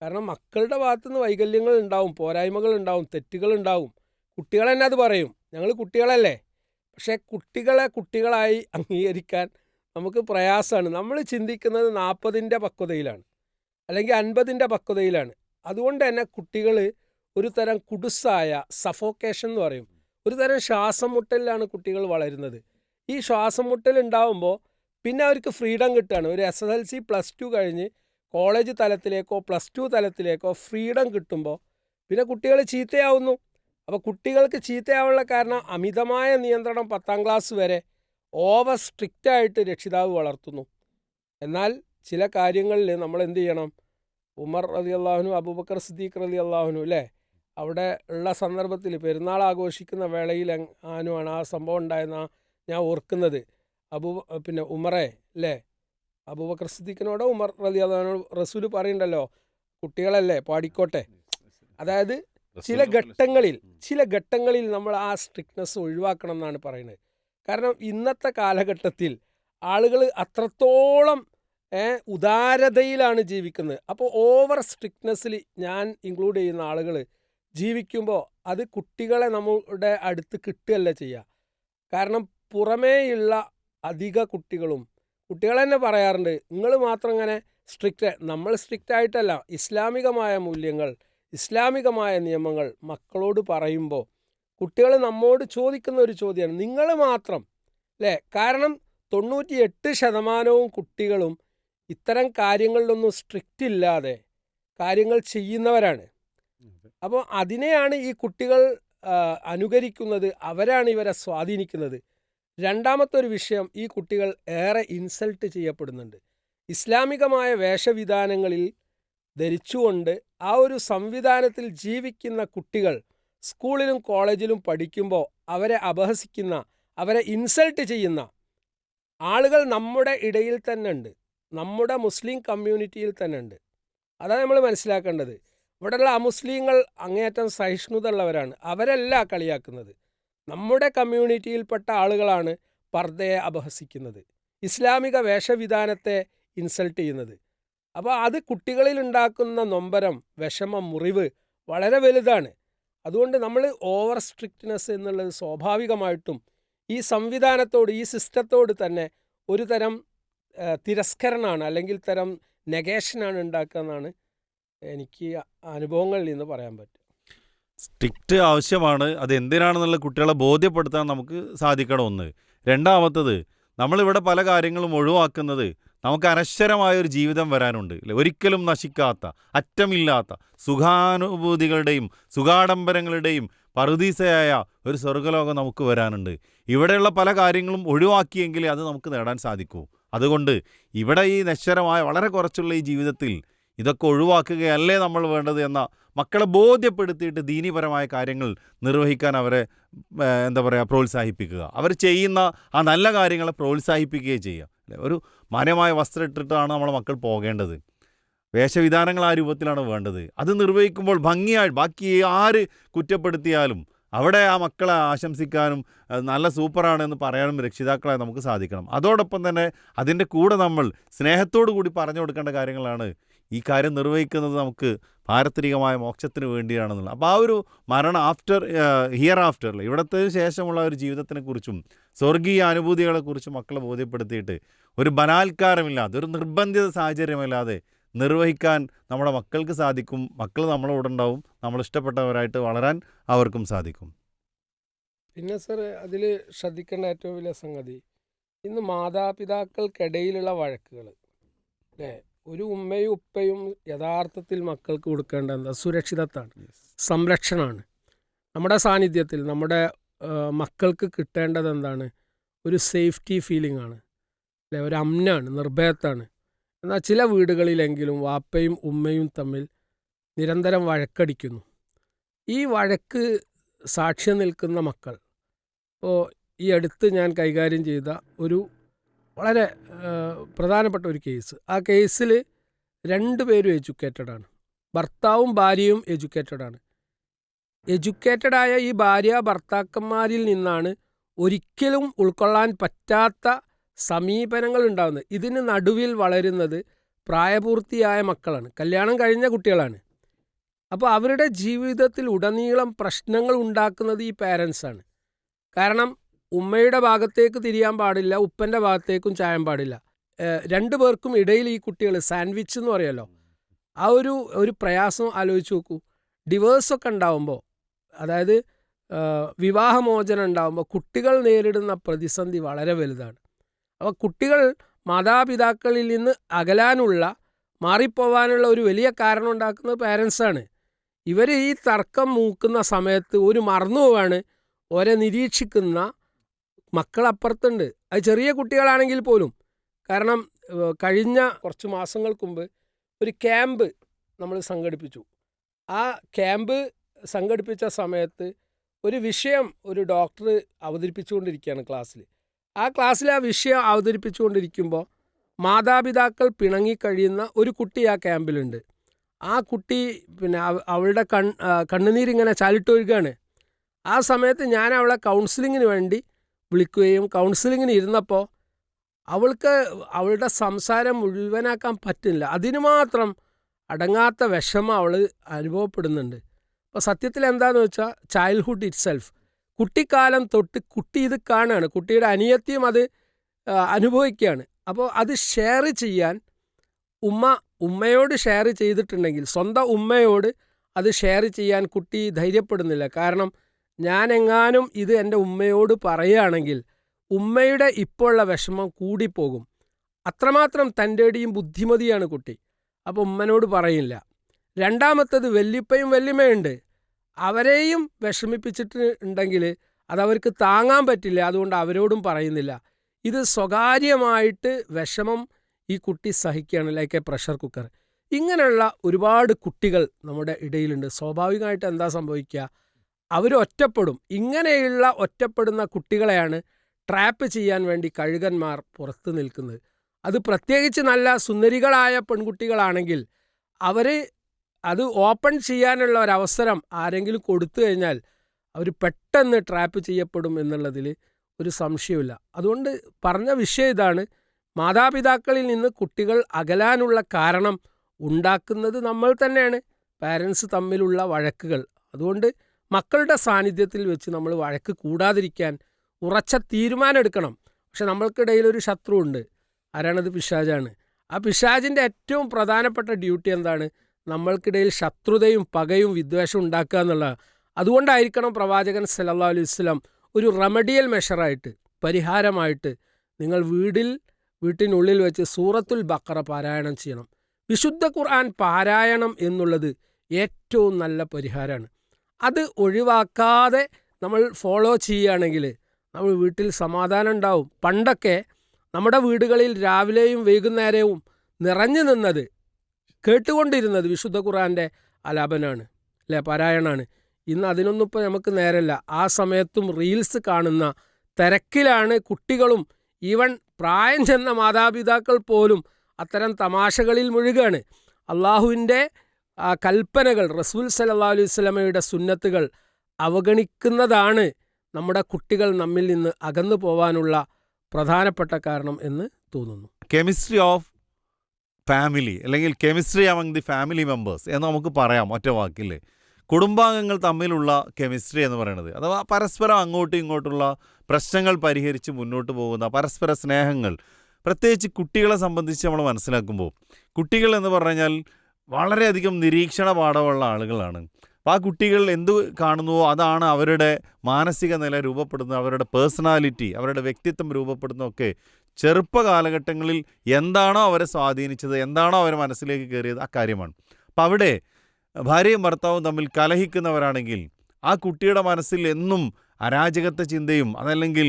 കാരണം മക്കളുടെ ഭാഗത്തുനിന്ന് വൈകല്യങ്ങൾ ഉണ്ടാവും, പോരായ്മകൾ ഉണ്ടാവും, തെറ്റുകൾ ഉണ്ടാവും. കുട്ടികൾ തന്നെ അത് പറയും, ഞങ്ങൾ കുട്ടികളല്ലേ. പക്ഷേ കുട്ടികളായി അംഗീകരിക്കാൻ നമുക്ക് പ്രയാസമാണ്. നമ്മൾ ചിന്തിക്കുന്നത് 40ൻ്റെ പക്വതയിലാണ്, അല്ലെങ്കിൽ 50ൻ്റെ പക്വതയിലാണ്. അതുകൊണ്ട് തന്നെ കുട്ടികൾ ഒരു തരം കുടുസായ സഫോക്കേഷൻ എന്ന് പറയും, ഒരു തരം ശ്വാസം മുട്ടലിലാണ് കുട്ടികൾ വളരുന്നത്. ഈ ശ്വാസം മുട്ടൽ ഉണ്ടാവുമ്പോൾ പിന്നെ അവർക്ക് ഫ്രീഡം കിട്ടുകയാണ്. ഒരു SSLC +2 കഴിഞ്ഞ് കോളേജ് തലത്തിലേക്കോ +2 തലത്തിലേക്കോ ഫ്രീഡം കിട്ടുമ്പോൾ പിന്നെ കുട്ടികൾ ചീത്തയാവുന്നു. അപ്പോൾ കുട്ടികൾക്ക് ചീത്തയാവാനുള്ള കാരണം അമിതമായ നിയന്ത്രണം 10ാം ക്ലാസ് വരെ ഓവർ സ്ട്രിക്റ്റായിട്ട് രക്ഷിതാവ് വളർത്തുന്നു. എന്നാൽ ചില കാര്യങ്ങളിൽ നമ്മൾ എന്ത് ചെയ്യണം? ഉമർ റളിയല്ലാഹു അൻഹു, അബൂബക്കർ സിദ്ദീഖ് റളിയല്ലാഹു അൻഹു അല്ലേ, അവിടെ ഉള്ള സന്ദർഭത്തിൽ പെരുന്നാൾ ആഘോഷിക്കുന്ന വേളയിൽ ആനുമാണ് ആ സംഭവം ഉണ്ടായെന്ന ഞാൻ ഓർക്കുന്നത്. പിന്നെ ഉമറെ അല്ലേ, അബൂബക്കർ സിദ്ദീഖിനോടോ ഉമർ റളിയല്ലാഹു റസൂല് പറയുന്നുണ്ടല്ലോ, കുട്ടികളല്ലേ പാടിക്കോട്ടെ. അതായത് ചില ഘട്ടങ്ങളിൽ നമ്മൾ ആ സ്ട്രിക്ട്നെസ് ഒഴിവാക്കണം എന്നാണ് പറയുന്നത്. കാരണം ഇന്നത്തെ കാലഘട്ടത്തിൽ ആളുകൾ അത്രത്തോളം ഉദാരതയിലാണ് ജീവിക്കുന്നത്. അപ്പോൾ ഓവർ സ്ട്രിക്ട്നെസ്സിൽ ഞാൻ ഇൻക്ലൂഡ് ചെയ്യുന്ന ആളുകൾ ജീവിക്കുമ്പോൾ അത് കുട്ടികളെ നമ്മുടെ അടുത്ത് കിട്ടുകയല്ല ചെയ്യുക. കാരണം പുറമേയുള്ള അധിക കുട്ടികൾ തന്നെ പറയാറുണ്ട്, നിങ്ങൾ മാത്രം ഇങ്ങനെ സ്ട്രിക്റ്റ്. നമ്മൾ സ്ട്രിക്റ്റ് ആയിട്ടല്ല, ഇസ്ലാമികമായ മൂല്യങ്ങൾ, ഇസ്ലാമികമായ നിയമങ്ങൾ മക്കളോട് പറയുമ്പോൾ കുട്ടികൾ നമ്മോട് ചോദിക്കുന്ന ഒരു ചോദ്യമാണ്, നിങ്ങൾ മാത്രം അല്ലേ. കാരണം 98% കുട്ടികളും ഇത്തരം കാര്യങ്ങളിലൊന്നും സ്ട്രിക്റ്റ് ഇല്ലാതെ കാര്യങ്ങൾ ചെയ്യുന്നവരാണ്. അപ്പോൾ അതിനെയാണ് ഈ കുട്ടികൾ അനുകരിക്കുന്നത്, അവരാണ് ഇവരെ സ്വാധീനിക്കുന്നത്. രണ്ടാമത്തെ ഒരു വിഷയം, ഈ കുട്ടികൾ ഏറെ ഇൻസൾട്ട് ചെയ്യപ്പെടുന്നുണ്ട്. ഇസ്ലാമികമായ വേഷവിധാനങ്ങളിൽ ധരിച്ചുകൊണ്ട് ആ ഒരു സംവിധാനത്തിൽ ജീവിക്കുന്ന കുട്ടികൾ സ്കൂളിലും കോളേജിലും പഠിക്കുമ്പോൾ അവരെ അപഹസിക്കുന്ന, അവരെ ഇൻസൾട്ട് ചെയ്യുന്ന ആളുകൾ നമ്മുടെ ഇടയിൽ തന്നെ ഉണ്ട്, നമ്മുടെ മുസ്ലിം കമ്മ്യൂണിറ്റിയിൽ തന്നെ ഉണ്ട്. അതാണ് നമ്മൾ മനസ്സിലാക്കേണ്ടത്. ഇവിടെയുള്ള അമുസ്ലിങ്ങൾ അങ്ങേയറ്റം സഹിഷ്ണുത ഉള്ളവരാണ്, അവരല്ല കളിയാക്കുന്നത്. നമ്മുടെ കമ്മ്യൂണിറ്റിയിൽപ്പെട്ട ആളുകളാണ് പർദ്ദയെ അപഹസിക്കുന്നത്, ഇസ്ലാമിക വേഷവിധാനത്തെ ഇൻസൾട്ട് ചെയ്യുന്നത്. അപ്പോൾ അത് കുട്ടികളിൽ ഉണ്ടാക്കുന്ന നൊമ്പരം, വിഷമം, മുറിവ് വളരെ വലുതാണ്. അതുകൊണ്ട് നമ്മൾ ഓവർ സ്ട്രിക്റ്റ്നെസ് എന്നുള്ളത് സ്വാഭാവികമായിട്ടും ഈ സംവിധാനത്തോട്, ഈ സിസ്റ്റത്തോട് തന്നെ ഒരു തരം തിരസ്കരണമാണ്, അല്ലെങ്കിൽ തരം നെഗേഷനാണ് ഉണ്ടാക്കുക എന്നാണ് എനിക്ക് അനുഭവങ്ങളിൽ നിന്ന് പറയാൻ പറ്റും. സ്ട്രിക്റ്റ് ആവശ്യമാണ്. അത് എന്തിനാണെന്നുള്ള കുട്ടികളെ ബോധ്യപ്പെടുത്താൻ നമുക്ക് സാധിക്കണം. ഒന്ന്. രണ്ടാമത്തത്, നമ്മളിവിടെ പല കാര്യങ്ങളും ഒഴിവാക്കുന്നത് നമുക്ക് അനശ്വരമായൊരു ജീവിതം വരാനുണ്ട് അല്ലേ. ഒരിക്കലും നശിക്കാത്ത, അറ്റമില്ലാത്ത സുഖാനുഭൂതികളുടെയും സുഖാഡംബരങ്ങളുടെയും പറുദീസയായ ഒരു സ്വർഗ്ഗലോകം നമുക്ക് വരാനുണ്ട്. ഇവിടെയുള്ള പല കാര്യങ്ങളും ഒഴിവാക്കിയെങ്കിലേ അത് നമുക്ക് നേടാൻ സാധിക്കൂ. അതുകൊണ്ട് ഇവിടെ ഈ നശ്വരമായ വളരെ കുറച്ചുള്ള ഈ ജീവിതത്തിൽ ഇതൊക്കെ ഒഴിവാക്കുകയല്ലേ നമ്മൾ വേണ്ടത് എന്ന മക്കളെ ബോധ്യപ്പെടുത്തിയിട്ട് ദീനീപരമായ കാര്യങ്ങൾ നിർവഹിക്കാൻ അവരെ പ്രോത്സാഹിപ്പിക്കുക. അവർ ചെയ്യുന്ന ആ നല്ല കാര്യങ്ങളെ പ്രോത്സാഹിപ്പിക്കുകയും ചെയ്യുക. ഒരു മാന്യമായ വസ്ത്രം ഇട്ടിട്ടാണ് നമ്മളെ മക്കൾ പോകേണ്ടത്. വേഷവിധാനങ്ങൾ ആ രൂപത്തിലാണ് വേണ്ടത്. അത് നിർവഹിക്കുമ്പോൾ ഭംഗിയായി, ബാക്കി ആര് കുറ്റപ്പെടുത്തിയാലും അവിടെ ആ മക്കളെ ആശംസിക്കാനും നല്ല സൂപ്പറാണ് എന്ന് പറയാനും രക്ഷിതാക്കളെ നമുക്ക് സാധിക്കണം. അതോടൊപ്പം തന്നെ അതിൻ്റെ കൂടെ നമ്മൾ സ്നേഹത്തോടു കൂടി പറഞ്ഞു കൊടുക്കേണ്ട കാര്യങ്ങളാണ്, ഈ കാര്യം നിർവഹിക്കുന്നത് നമുക്ക് പാരത്രികമായ മോക്ഷത്തിന് വേണ്ടിയാണെന്നുള്ളത്. അപ്പോൾ ആ ഒരു മരണം ഹിയർ ആഫ്റ്ററിൽ, ഇവിടത്തെ ശേഷമുള്ള ഒരു ജീവിതത്തിനെക്കുറിച്ചും സ്വർഗീയ അനുഭൂതികളെക്കുറിച്ചും മക്കളെ ബോധ്യപ്പെടുത്തിയിട്ട് ഒരു ബലാത്കാരമില്ലാതെ, ഒരു നിർബന്ധിത സാഹചര്യമില്ലാതെ നിർവഹിക്കാൻ നമ്മുടെ മക്കൾക്ക് സാധിക്കും. മക്കൾ നമ്മളോടുണ്ടാവും, നമ്മളിഷ്ടപ്പെട്ടവരായിട്ട് വളരാൻ അവർക്കും സാധിക്കും. പിന്നെ സർ, അതിൽ ശ്രദ്ധിക്കേണ്ട ഏറ്റവും വലിയ സംഗതി, ഇന്ന് മാതാപിതാക്കൾക്കിടയിലുള്ള വഴക്കുകൾ അല്ലേ. ഒരു ഉമ്മയും ഉപ്പയും യഥാർത്ഥത്തിൽ മക്കൾക്ക് കൊടുക്കേണ്ട എന്താ? സുരക്ഷിതത്വമാണ്, സംരക്ഷണമാണ്. നമ്മുടെ സാന്നിധ്യത്തിൽ നമ്മുടെ മക്കൾക്ക് കിട്ടേണ്ടത് എന്താണ്? ഒരു സേഫ്റ്റി ഫീലിംഗ് ആണ് അല്ലേ, ഒരു അമ്നാണ്, നിർഭയത്താണ്. എന്നാൽ ചില വീടുകളിലെങ്കിലും വാപ്പയും ഉമ്മയും തമ്മിൽ നിരന്തരം വഴക്കടിക്കുന്നു. ഈ വഴക്ക് സാക്ഷ്യം നിൽക്കുന്ന മക്കൾ, ഇപ്പോൾ ഈ അടുത്ത് ഞാൻ കൈകാര്യം ചെയ്ത ഒരു വളരെ പ്രധാനപ്പെട്ട ഒരു കേസ്, ആ കേസിൽ 2 പേരും എഡ്യൂക്കേറ്റഡാണ്, ഭർത്താവും ഭാര്യയും എഡ്യൂക്കേറ്റഡാണ്. എഡ്യൂക്കേറ്റഡായ ഈ ഭാര്യ ഭർത്താക്കന്മാരിൽ നിന്നാണ് ഒരിക്കലും ഉൾക്കൊള്ളാൻ പറ്റാത്ത സമീപനങ്ങൾ ഉണ്ടാകുന്നത്. ഇതിന് നടുവിൽ വളരുന്നത് പ്രായപൂർത്തിയായ മക്കളാണ്, കല്യാണം കഴിഞ്ഞ കുട്ടികളാണ്. അപ്പോൾ അവരുടെ ജീവിതത്തിൽ ഉടനീളം പ്രശ്നങ്ങൾ ഉണ്ടാക്കുന്നത് ഈ പേരൻസാണ്. കാരണം ഉമ്മയുടെ ഭാഗത്തേക്ക് തിരിയാൻ പാടില്ല, ഉപ്പൻ്റെ ഭാഗത്തേക്കും ചായാൻ പാടില്ല. 2 പേർക്കും ഇടയിൽ ഈ കുട്ടികൾ, സാൻഡ്വിച്ച് എന്ന് പറയുമല്ലോ, ആ ഒരു പ്രയാസം ആലോചിച്ച് നോക്കൂ. ഡിവേഴ്സൊക്കെ ഉണ്ടാവുമ്പോൾ, അതായത് വിവാഹമോചനം ഉണ്ടാകുമ്പോൾ കുട്ടികൾ നേരിടുന്ന പ്രതിസന്ധി വളരെ വലുതാണ്. അപ്പോൾ കുട്ടികൾ മാതാപിതാക്കളിൽ നിന്ന് അകലാനുള്ള, മാറിപ്പോവാനുള്ള ഒരു വലിയ കാരണം ഉണ്ടാക്കുന്നത് പാരൻസാണ്. ഇവർ ഈ തർക്കം മൂക്കുന്ന സമയത്ത് ഒരു മറന്നു പോവാണ്, ഓരെ നിരീക്ഷിക്കുന്ന മക്കളപ്പുറത്തുണ്ട്. അത് ചെറിയ കുട്ടികളാണെങ്കിൽ പോലും. കാരണം കഴിഞ്ഞ കുറച്ച് മാസങ്ങൾക്ക് മുമ്പ് ഒരു ക്യാമ്പ് നമ്മൾ സംഘടിപ്പിച്ചു. ആ ക്യാമ്പ് സംഘടിപ്പിച്ച സമയത്ത് ഒരു വിഷയം ഒരു ഡോക്ടർ അവതരിപ്പിച്ചുകൊണ്ടിരിക്കുകയാണ് ക്ലാസ്സിൽ. ആ വിഷയം അവതരിപ്പിച്ചുകൊണ്ടിരിക്കുമ്പോൾ മാതാപിതാക്കൾ പിണങ്ങിക്കഴിയുന്ന ഒരു കുട്ടി ആ ക്യാമ്പിലുണ്ട്. ആ കുട്ടി പിന്നെ അവളുടെ കണ്ണുനീരിങ്ങനെ ചാലിട്ടൊഴുകാണ്. ആ സമയത്ത് ഞാൻ അവളെ കൗൺസിലിങ്ങിന് വേണ്ടി വിളിക്കുകയും കൗൺസിലിങ്ങിന് ഇരുന്നപ്പോൾ അവൾക്ക് അവളുടെ സംസാരം മുഴുവനാക്കാൻ പറ്റില്ല. അതിന് മാത്രം അടങ്ങാത്ത വിഷമം അവൾ അനുഭവപ്പെടുന്നുണ്ട്. അപ്പോൾ സത്യത്തിൽ എന്താണെന്ന് വെച്ചാൽ ചൈൽഡ്ഹുഡ് ഇറ്റ് സെൽഫ്, കുട്ടിക്കാലം തൊട്ട് കുട്ടി ഇത് കാണുകയാണ്, കുട്ടിയുടെ അനിയത്തിയും അത് അനുഭവിക്കുകയാണ്. അപ്പോൾ അത് ഷെയർ ചെയ്യാൻ ഉമ്മയോട് ഷെയർ ചെയ്തിട്ടുണ്ടെങ്കിൽ സ്വന്തം ഉമ്മയോട് അത് ഷെയർ ചെയ്യാൻ കുട്ടി ധൈര്യപ്പെടുന്നില്ല. കാരണം ഞാനെങ്ങാനും ഇത് എൻ്റെ ഉമ്മയോട് പറയുകയാണെങ്കിൽ ഉമ്മയുടെ ഇപ്പോഴുള്ള വിഷമം കൂടിപ്പോകും. അത്രമാത്രം തൻ്റെടിയും ബുദ്ധിമതിയാണ് കുട്ടി. അപ്പോൾ ഉമ്മനോട് പറയില്ല. രണ്ടാമത്തത് വല്യപ്പയും വല്യമ്മയുണ്ട്, അവരെയും വിഷമിപ്പിച്ചിട്ട് ഉണ്ടെങ്കിൽ അതവർക്ക് താങ്ങാൻ പറ്റില്ല, അതുകൊണ്ട് അവരോടും പറയുന്നില്ല. ഇത് സ്വകാര്യമായിട്ട് വിഷമം ഈ കുട്ടി സഹിക്കുകയാണ്, ലൈക്ക് എ പ്രഷർ കുക്കർ. ഇങ്ങനെയുള്ള ഒരുപാട് കുട്ടികൾ നമ്മുടെ ഇടയിലുണ്ട്. സ്വാഭാവികമായിട്ട് എന്താ സംഭവിക്കുക, അവർ ഒറ്റപ്പെടും. ഇങ്ങനെയുള്ള ഒറ്റപ്പെടുന്ന കുട്ടികളെയാണ് ട്രാപ്പ് ചെയ്യാൻ വേണ്ടി കഴുകന്മാർ പുറത്ത് നിൽക്കുന്നത്. അത് പ്രത്യേകിച്ച് നല്ല സുന്ദരികളായ പെൺകുട്ടികളാണെങ്കിൽ അത് ഓപ്പൺ ചെയ്യാനുള്ള ഒരവസരം ആരെങ്കിലും കൊടുത്തു കഴിഞ്ഞാൽ അവർ പെട്ടെന്ന് ട്രാപ്പ് ചെയ്യപ്പെടും എന്നുള്ളതിൽ ഒരു സംശയമില്ല. അതുകൊണ്ട് പറഞ്ഞ വിഷയം ഇതാണ്, മാതാപിതാക്കളിൽ നിന്ന് കുട്ടികൾ അകലാനുള്ള കാരണം ഉണ്ടാക്കുന്നത് നമ്മൾ തന്നെയാണ്, പാരൻസ് തമ്മിലുള്ള വഴക്കുകൾ. അതുകൊണ്ട് മക്കളുടെ സാന്നിധ്യത്തിൽ വെച്ച് നമ്മൾ വഴക്ക് കൂടാതിരിക്കാൻ ഉറച്ച തീരുമാനം എടുക്കണം. പക്ഷെ നമ്മൾക്കിടയിൽ ഒരു ശത്രുവുണ്ട്, ആരാണത്? പിശാചാണ്. ആ പിശാചിൻ്റെ ഏറ്റവും പ്രധാനപ്പെട്ട ഡ്യൂട്ടി എന്താണ്? നമ്മൾക്കിടയിൽ ശത്രുതയും പകയും വിദ്വേഷവും ഉണ്ടാക്കുക എന്നുള്ളതാണ്. അതുകൊണ്ടായിരിക്കണം പ്രവാചകൻ സല്ലല്ലാഹു അലൈഹി വസല്ലം ഒരു റെമഡിയൽ മെഷറായിട്ട്, പരിഹാരമായിട്ട് നിങ്ങൾ വീട്ടിനുള്ളിൽ വെച്ച് സൂറത്തുൽ ബഖറ പാരായണം ചെയ്യണം. വിശുദ്ധ ഖുർആൻ പാരായണം എന്നുള്ളത് ഏറ്റവും നല്ല പരിഹാരമാണ്. അത് ഒഴിവാക്കാതെ നമ്മൾ ഫോളോ ചെയ്യുകയാണെങ്കിൽ നമ്മൾ വീട്ടിൽ സമാധാനം ഉണ്ടാവും. പണ്ടൊക്കെ നമ്മുടെ വീടുകളിൽ രാവിലെയും വൈകുന്നേരവും നിറഞ്ഞു നിന്നത്, കേട്ടുകൊണ്ടിരുന്നത് വിശുദ്ധ ഖുർആൻ്റെ ആലാപനമാണ്, അല്ലേ, പാരായണമാണ്. ഇന്ന് അതിനൊന്നും ഇപ്പോൾ നമുക്ക് നേരമില്ല. ആ സമയത്തും റീൽസ് കാണുന്ന തിരക്കിലാണ് കുട്ടികളും. ഈവൻ പ്രായം ചെന്ന മാതാപിതാക്കൾ പോലും അത്തരം തമാശകളിൽ മുഴുകാണ്. അള്ളാഹുവിൻ്റെ കൽപ്പനകൾ, റസൂൽ സല്ലല്ലാഹു അലൈഹി വസല്ലമയുടെ സുന്നത്തുകൾ അവഗണിക്കുന്നതാണ് നമ്മുടെ കുട്ടികൾ നമ്മിൽ നിന്ന് അകന്നു പോവാനുള്ള പ്രധാനപ്പെട്ട കാരണം എന്ന് തോന്നുന്നു. കെമിസ്ട്രി ഓഫ് ഫാമിലി അല്ലെങ്കിൽ chemistry among the family members എന്ന് നമുക്ക് പറയാം ഒറ്റ വാക്കിൽ. കുടുംബാംഗങ്ങൾ തമ്മിലുള്ള കെമിസ്ട്രി എന്ന് പറയുന്നത്, അഥവാ പരസ്പരം അങ്ങോട്ടും ഇങ്ങോട്ടുള്ള പ്രശ്നങ്ങൾ പരിഹരിച്ച് മുന്നോട്ട് പോകുന്ന പരസ്പര സ്നേഹങ്ങൾ. പ്രത്യേകിച്ച് കുട്ടികളെ സംബന്ധിച്ച് നമ്മൾ മനസ്സിലാക്കുമ്പോൾ, കുട്ടികൾ എന്ന് പറഞ്ഞാൽ വളരെയധികം നിരീക്ഷണ പാഠമുള്ള ആളുകളാണ്. അപ്പോൾ ആ കുട്ടികൾ എന്ത് കാണുന്നുവോ അതാണ് അവരുടെ മാനസിക നില രൂപപ്പെടുന്നത്, അവരുടെ പേഴ്സണാലിറ്റി, അവരുടെ വ്യക്തിത്വം രൂപപ്പെടുന്നതൊക്കെ ചെറുപ്പ കാലഘട്ടങ്ങളിൽ എന്താണോ അവരെ സ്വാധീനിച്ചത്, എന്താണോ അവരെ മനസ്സിലേക്ക് കയറിയത്, ആ കാര്യമാണ്. അപ്പം അവിടെ ഭാര്യയും ഭർത്താവും തമ്മിൽ കലഹിക്കുന്നവരാണെങ്കിൽ ആ കുട്ടിയുടെ മനസ്സിൽ എന്നും അരാജകത്വ ചിന്തയും അതല്ലെങ്കിൽ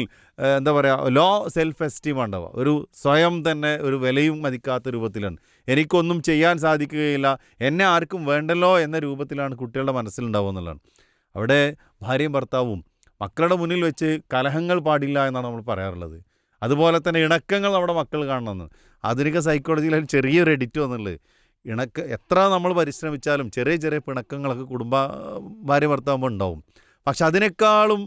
എന്താ പറയുക, ലോ സെൽഫ് എസ്റ്റീം ഉണ്ടാവുക. ഒരു സ്വയം തന്നെ ഒരു വിലയും മതിക്കാത്ത രൂപത്തിലാണ്, എനിക്കൊന്നും ചെയ്യാൻ സാധിക്കുകയില്ല, എന്നെ ആർക്കും വേണ്ടല്ലോ എന്ന രൂപത്തിലാണ് കുട്ടികളുടെ മനസ്സിലുണ്ടാവുക എന്നുള്ളതാണ്. അവിടെ ഭാര്യയും ഭർത്താവും മക്കളുടെ മുന്നിൽ വെച്ച് കലഹങ്ങൾ പാടില്ല എന്നാണ് നമ്മൾ പറയാറുള്ളത്. അതുപോലെ തന്നെ ഇണക്കങ്ങൾ നമ്മുടെ മക്കൾ കാണണമെന്ന്. ആധുനിക സൈക്കോളജിയിൽ ചെറിയൊരു എഡിറ്റ് വന്നുള്ളത്, എത്ര നമ്മൾ പരിശ്രമിച്ചാലും ചെറിയ ചെറിയ പിണക്കങ്ങളൊക്കെ ഭാര്യ ഭർത്താവുമ്പോൾ ഉണ്ടാവും. പക്ഷെ അതിനേക്കാളും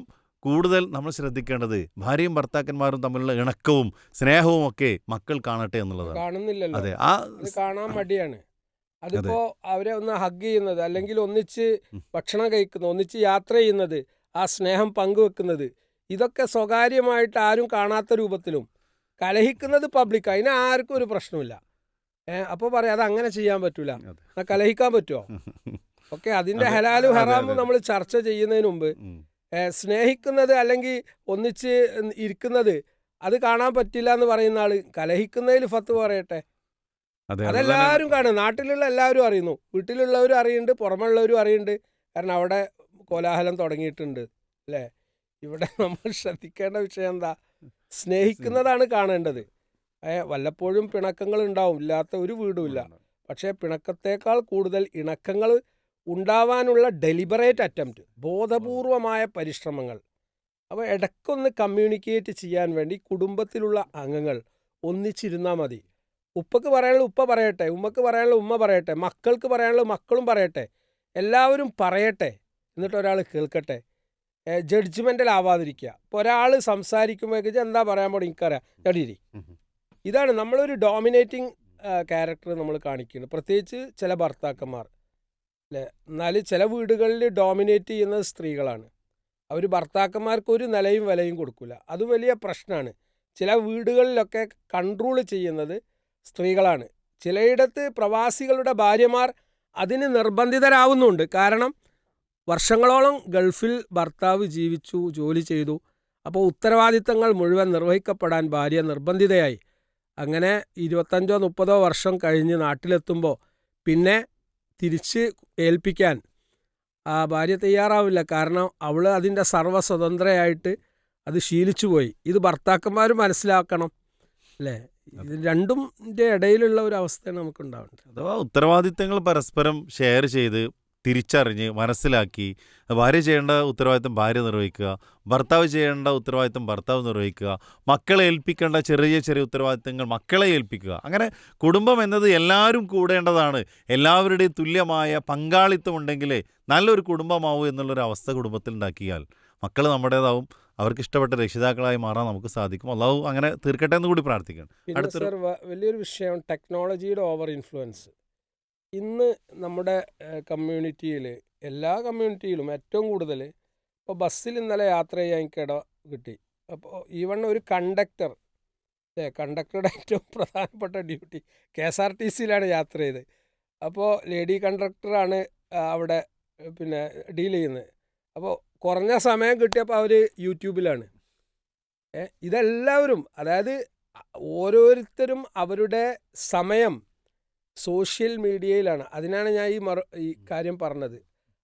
കൂടുതൽ നമ്മൾ ശ്രദ്ധിക്കേണ്ടത് ഭാര്യയും ഭർത്താക്കന്മാരും തമ്മിലുള്ള ഇണക്കവും സ്നേഹവും ഒക്കെ മക്കൾ കാണട്ടെ എന്നുള്ളതാണ്. കാണുന്നില്ലല്ലോ, അതെ, കാണാൻ മടിയാണ്. അതിപ്പോ അവരെ ഒന്ന് ഹഗ് ചെയ്യുന്നത്, അല്ലെങ്കിൽ ഒന്നിച്ച് ഭക്ഷണം കഴിക്കുന്നത്, ഒന്നിച്ച് യാത്ര ചെയ്യുന്നത്, ആ സ്നേഹം പങ്കുവെക്കുന്നത്, ഇതൊക്കെ സ്വകാര്യമായിട്ട് ആരും കാണാത്ത രൂപത്തിലും കലഹിക്കുന്നത് പബ്ലിക്, അതിന് ആർക്കും ഒരു പ്രശ്നമില്ല. അപ്പോൾ പറയാം അത് അങ്ങനെ ചെയ്യാൻ പറ്റൂല, കലഹിക്കാൻ പറ്റുമോ? ഓക്കെ, അതിൻ്റെ ഹലാലും ഹറാമും നമ്മൾ ചർച്ച ചെയ്യുന്നതിന് മുമ്പ് സ്നേഹിക്കുന്നത് അല്ലെങ്കിൽ ഒന്നിച്ച് ഇരിക്കുന്നത് അത് കാണാൻ പറ്റില്ല എന്ന് പറയുന്ന ആള് കലഹിക്കുന്നതിൽ ഫത്ത് പറയട്ടെ. അതെല്ലാവരും കാണും, നാട്ടിലുള്ള എല്ലാവരും അറിയുന്നു, വീട്ടിലുള്ളവരും അറിയുന്നുണ്ട്, പുറമുള്ളവരും അറിയുന്നുണ്ട്. കാരണം അവിടെ കോലാഹലം തുടങ്ങിയിട്ടുണ്ട്, അല്ലേ? ഇവിടെ നമ്മൾ ശ്രദ്ധിക്കേണ്ട വിഷയം എന്താ? സ്നേഹിക്കുന്നതാണ് കാണേണ്ടത്. വല്ലപ്പോഴും പിണക്കങ്ങൾ ഉണ്ടാവും, ഇല്ലാത്ത ഒരു വീടുമില്ല. പക്ഷേ പിണക്കത്തേക്കാൾ കൂടുതൽ ഇണക്കങ്ങൾ ഉണ്ടാവാനുള്ള ഡെലിബറേറ്റ് അറ്റംപ്റ്റ്, ബോധപൂർവമായ പരിശ്രമങ്ങൾ. അപ്പോൾ ഇടയ്ക്കൊന്ന് കമ്മ്യൂണിക്കേറ്റ് ചെയ്യാൻ വേണ്ടി കുടുംബത്തിലുള്ള അംഗങ്ങൾ ഒന്നിച്ചിരുന്നാൽ മതി. ഉപ്പക്ക് പറയാനുള്ളത് ഉപ്പ പറയട്ടെ, ഉമ്മക്ക് പറയാനുള്ളത് ഉമ്മ പറയട്ടെ, മക്കൾക്ക് പറയാനുള്ളത് മക്കളും പറയട്ടെ, എല്ലാവരും പറയട്ടെ, എന്നിട്ട് ഒരാൾ കേൾക്കട്ടെ. ജഡ്ജ്മെൻ്റലാവാതിരിക്കുക. ഇപ്പോൾ ഒരാൾ സംസാരിക്കുമ്പോഴേക്ക് എന്താ പറയാൻ പോലും എനിക്കറിയാം, ചടിയിരി. ഇതാണ് നമ്മളൊരു ഡോമിനേറ്റിംഗ് ക്യാരക്ടർ നമ്മൾ കാണിക്കുന്നത്, പ്രത്യേകിച്ച് ചില ഭർത്താക്കന്മാർ അല്ലേ. എന്നാൽ ചില വീടുകളിൽ ഡോമിനേറ്റ് ചെയ്യുന്നത് സ്ത്രീകളാണ്. അവർ ഭർത്താക്കന്മാർക്ക് ഒരു നിലയും വിലയും കൊടുക്കില്ല. അത് വലിയ പ്രശ്നമാണ്. ചില വീടുകളിലൊക്കെ കൺട്രോൾ ചെയ്യുന്നത് സ്ത്രീകളാണ്. ചിലയിടത്ത് പ്രവാസികളുടെ ഭാര്യമാർ അതിന് നിർബന്ധിതരാവുന്നുണ്ട്. കാരണം വർഷങ്ങളോളം ഗൾഫിൽ ഭർത്താവ് ജീവിച്ചു, ജോലി ചെയ്തു. അപ്പോൾ ഉത്തരവാദിത്തങ്ങൾ മുഴുവൻ നിർവഹിക്കപ്പെടാൻ ഭാര്യ നിർബന്ധിതയായി. അങ്ങനെ 25-30 വർഷം കഴിഞ്ഞ് നാട്ടിലെത്തുമ്പോൾ പിന്നെ തിരിച്ച് ഏൽപ്പിക്കാൻ ആ ഭാര്യ തയ്യാറാവില്ല. കാരണം അവൾ അതിൻ്റെ സർവ്വസ്വതന്ത്രയായിട്ട് അത് ശീലിച്ചു പോയി. ഇത് ഭർത്താക്കന്മാർ മനസ്സിലാക്കണം അല്ലേ. ഇത് രണ്ടിൻ്റെ ഇടയിലുള്ള ഒരു അവസ്ഥയാണ് നമുക്കുണ്ടാവേണ്ടത്. അഥവാ ഉത്തരവാദിത്തങ്ങൾ പരസ്പരം ഷെയർ ചെയ്ത് തിരിച്ചറിഞ്ഞ് മനസ്സിലാക്കി ഭാര്യ ചെയ്യേണ്ട ഉത്തരവാദിത്തം ഭാര്യ നിർവഹിക്കുക, ഭർത്താവ് ചെയ്യേണ്ട ഉത്തരവാദിത്തം ഭർത്താവ് നിർവഹിക്കുക, മക്കളെ ഏൽപ്പിക്കേണ്ട ചെറിയ ചെറിയ ഉത്തരവാദിത്തങ്ങൾ മക്കളെ ഏൽപ്പിക്കുക. അങ്ങനെ കുടുംബം എന്നത് എല്ലാവരും കൂടേണ്ടതാണ്. എല്ലാവരുടെയും തുല്യമായ പങ്കാളിത്തം ഉണ്ടെങ്കിലേ നല്ലൊരു കുടുംബമാവൂ എന്നുള്ളൊരു അവസ്ഥ കുടുംബത്തിൽ ഉണ്ടാക്കിയാൽ മക്കൾ നമ്മുടേതാവും, അവർക്ക് ഇഷ്ടപ്പെട്ട രക്ഷിതാക്കളായി മാറാൻ നമുക്ക് സാധിക്കും. അള്ളാഹു അങ്ങനെ തീർക്കട്ടെ എന്ന് കൂടി പ്രാർത്ഥിക്കണം. പിന്നെ സർ വലിയൊരു വിഷയം ടെക്നോളജിയുടെ ഓവർ ഇൻഫ്ലുവൻസ്. ഇന്ന് നമ്മുടെ കമ്മ്യൂണിറ്റിയിൽ, എല്ലാ കമ്മ്യൂണിറ്റിയിലും ഏറ്റവും കൂടുതൽ ഇപ്പോൾ ബസ്സിൽ ഇന്നലെ യാത്ര ചെയ്യാൻ എനിക്കിട കിട്ടി. അപ്പോൾ ഈവൺ ഒരു കണ്ടക്ടർ, കണ്ടക്ടറുടെ ഏറ്റവും പ്രധാനപ്പെട്ട ഡ്യൂട്ടി KSRTCയിലാണ് യാത്ര ചെയ്തത്. അപ്പോൾ ലേഡി കണ്ടക്ടറാണ് അവിടെ പിന്നെ ഡീൽ ചെയ്യുന്നത്. അപ്പോൾ കുറഞ്ഞ സമയം കിട്ടിയപ്പോൾ അവർ യൂട്യൂബിലാണ്. ഇതെല്ലാവരും, അതായത് ഓരോരുത്തരും അവരുടെ സമയം സോഷ്യൽ മീഡിയയിലാണ്. അതിനാണ് ഞാൻ ഈ കാര്യം പറഞ്ഞത്.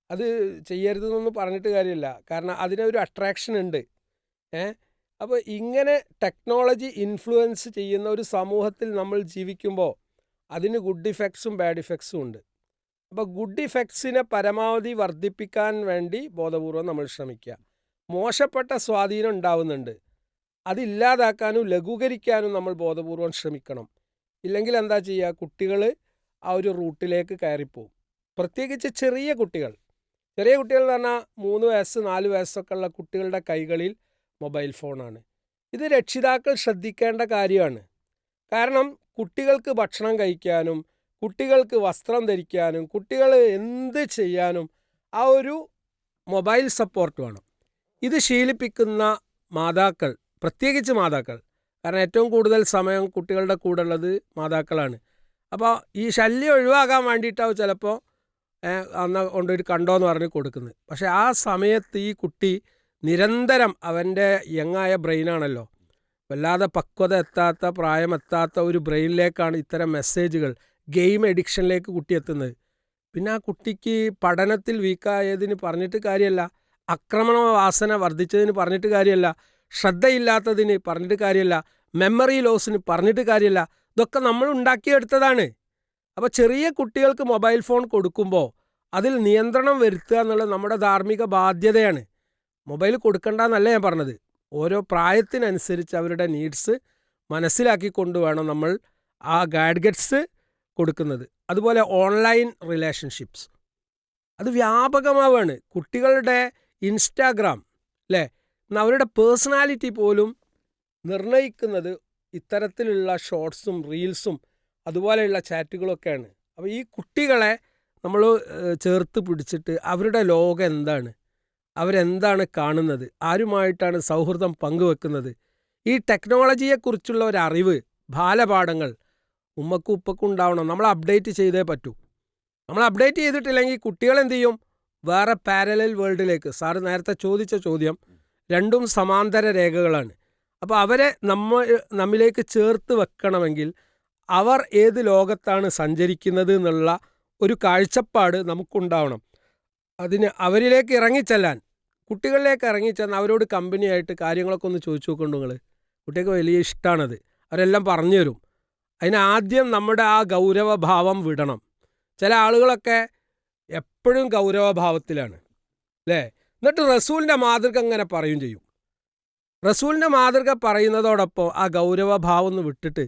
അത് ചെയ്യരുതെന്നൊന്നും പറഞ്ഞിട്ട് കാര്യമില്ല, കാരണം അതിനൊരു അട്രാക്ഷൻ ഉണ്ട്. അപ്പോൾ ഇങ്ങനെ ടെക്നോളജി ഇൻഫ്ലുവൻസ് ചെയ്യുന്ന ഒരു സമൂഹത്തിൽ നമ്മൾ ജീവിക്കുമ്പോൾ അതിന് ഗുഡ് ഇഫക്ട്സും ബാഡ് ഇഫക്ട്സും ഉണ്ട്. അപ്പോൾ ഗുഡ് ഇഫക്ട്സിനെ പരമാവധി വർദ്ധിപ്പിക്കാൻ വേണ്ടി ബോധപൂർവം നമ്മൾ ശ്രമിക്കുക. മോശപ്പെട്ട സ്വാധീനം ഉണ്ടാവുന്നുണ്ട്, അതില്ലാതാക്കാനും ലഘൂകരിക്കാനും നമ്മൾ ബോധപൂർവം ശ്രമിക്കണം. ഇല്ലെങ്കിൽ എന്താ ചെയ്യുക, കുട്ടികൾ ആ ഒരു റൂട്ടിലേക്ക് കയറിപ്പോവും. പ്രത്യേകിച്ച് ചെറിയ കുട്ടികൾ എന്ന് പറഞ്ഞാൽ 3 വയസ്സ് 4 വയസ്സൊക്കെ ഉള്ള കുട്ടികളുടെ കൈകളിൽ മൊബൈൽ ഫോണാണ്. ഇത് രക്ഷിതാക്കൾ ശ്രദ്ധിക്കേണ്ട കാര്യമാണ്. കാരണം കുട്ടികൾക്ക് ഭക്ഷണം കഴിക്കാനും കുട്ടികൾക്ക് വസ്ത്രം ധരിക്കാനും കുട്ടികൾ എന്ത് ചെയ്യാനും ആ ഒരു മൊബൈൽ സപ്പോർട്ട് വേണം. ഇത് ശീലിപ്പിക്കുന്ന മാതാക്കൾ, പ്രത്യേകിച്ച് മാതാക്കൾ, കാരണം ഏറ്റവും കൂടുതൽ സമയം കുട്ടികളുടെ കൂടെ ഉള്ളത് മാതാക്കളാണ്. അപ്പോൾ ഈ ശല്യം ഒഴിവാക്കാൻ വേണ്ടിയിട്ടാവും ചിലപ്പോൾ അന്ന് കൊണ്ടുപോയി കണ്ടോയെന്ന് പറഞ്ഞ് കൊടുക്കുന്നത്. പക്ഷേ ആ സമയത്ത് ഈ കുട്ടി നിരന്തരം, അവൻ്റെ യങ്ങായ ബ്രെയിനാണല്ലോ, വല്ലാതെ പക്വത എത്താത്ത, പ്രായമെത്താത്ത ഒരു ബ്രെയിനിലേക്കാണ് ഇത്തരം മെസ്സേജുകൾ, ഗെയിം എഡിക്ഷനിലേക്ക് കുട്ടി എത്തുന്നത്. പിന്നെ ആ കുട്ടിക്ക് പഠനത്തിൽ വീക്കായതിന് പറഞ്ഞിട്ട് കാര്യമല്ല, ആക്രമണ വാസന വർദ്ധിച്ചതിന് പറഞ്ഞിട്ട് കാര്യമല്ല, ശ്രദ്ധയില്ലാത്തതിന് പറഞ്ഞിട്ട് കാര്യമല്ല, മെമ്മറി ലോസിന് പറഞ്ഞിട്ട് കാര്യമല്ല. ഇതൊക്കെ നമ്മൾ ഉണ്ടാക്കിയെടുത്തതാണ്. അപ്പോൾ ചെറിയ കുട്ടികൾക്ക് മൊബൈൽ ഫോൺ കൊടുക്കുമ്പോൾ അതിൽ നിയന്ത്രണം വരുത്തുക എന്നുള്ളത് നമ്മുടെ ധാർമ്മിക ബാധ്യതയാണ്. മൊബൈൽ കൊടുക്കണ്ടെന്നല്ല ഞാൻ പറഞ്ഞത്, ഓരോ പ്രായത്തിനനുസരിച്ച് അവരുടെ നീഡ്സ് മനസ്സിലാക്കിക്കൊണ്ട് വേണം നമ്മൾ ആ ഗാഡ്ഗറ്റ്സ് കൊടുക്കുന്നത്. അതുപോലെ ഓൺലൈൻ റിലേഷൻഷിപ്സ് അത് വ്യാപകമാവാണ്. കുട്ടികളുടെ ഇൻസ്റ്റാഗ്രാം അല്ലേ, അവരുടെ പേഴ്സണാലിറ്റി പോലും നിർണ്ണയിക്കുന്നത് ഇത്തരത്തിലുള്ള ഷോർട്സും റീൽസും അതുപോലെയുള്ള ചാറ്റുകളൊക്കെയാണ്. അപ്പോൾ ഈ കുട്ടികളെ നമ്മൾ ചേർത്ത് പിടിച്ചിട്ട് അവരുടെ ലോകം എന്താണ്, അവരെന്താണ് കാണുന്നത്, ആരുമായിട്ടാണ് സൗഹൃദം പങ്കുവെക്കുന്നത്, ഈ ടെക്നോളജിയെക്കുറിച്ചുള്ള ഒരറിവ്, ബാലപാഠങ്ങൾ ഉമ്മക്കും ഉപ്പക്കും ഉണ്ടാവണം. നമ്മൾ അപ്ഡേറ്റ് ചെയ്തേ പറ്റൂ. നമ്മൾ അപ്ഡേറ്റ് ചെയ്തിട്ടില്ലെങ്കിൽ കുട്ടികൾ എന്ത് ചെയ്യും, വേറെ പാരലൽ വേൾഡിലേക്ക്. സാറ് നേരത്തെ ചോദിച്ച ചോദ്യം രണ്ടും സമാന്തര രേഖകളാണ്. അപ്പോൾ അവരെ നമ്മിലേക്ക് ചേർത്ത് വെക്കണമെങ്കിൽ അവർ ഏത് ലോകത്താണ് സഞ്ചരിക്കുന്നത് എന്നുള്ള ഒരു കാഴ്ചപ്പാട് നമുക്കുണ്ടാവണം. അതിന് അവരിലേക്ക് ഇറങ്ങിച്ചെല്ലാൻ, കുട്ടികളിലേക്ക് ഇറങ്ങിച്ചെന്ന് അവരോട് കമ്പനിയായിട്ട് കാര്യങ്ങളൊക്കെ ഒന്ന് ചോദിച്ചു നോക്കുന്നുണ്ട് നിങ്ങൾ. കുട്ടികൾക്ക് വലിയ ഇഷ്ടമാണത്, അവരെല്ലാം പറഞ്ഞു തരും. അതിനാദ്യം നമ്മുടെ ആ ഗൗരവഭാവം വിടണം. ചില ആളുകളൊക്കെ എപ്പോഴും ഗൗരവഭാവത്തിലാണ് അല്ലേ? എന്നിട്ട് റസൂലിൻ്റെ മാതൃക അങ്ങനെ പറയും ചെയ്യും. റസൂലിൻ്റെ മാതൃക പറയുന്നതോടൊപ്പം ആ ഗൗരവഭാവം ഒന്ന് വിട്ടിട്ട്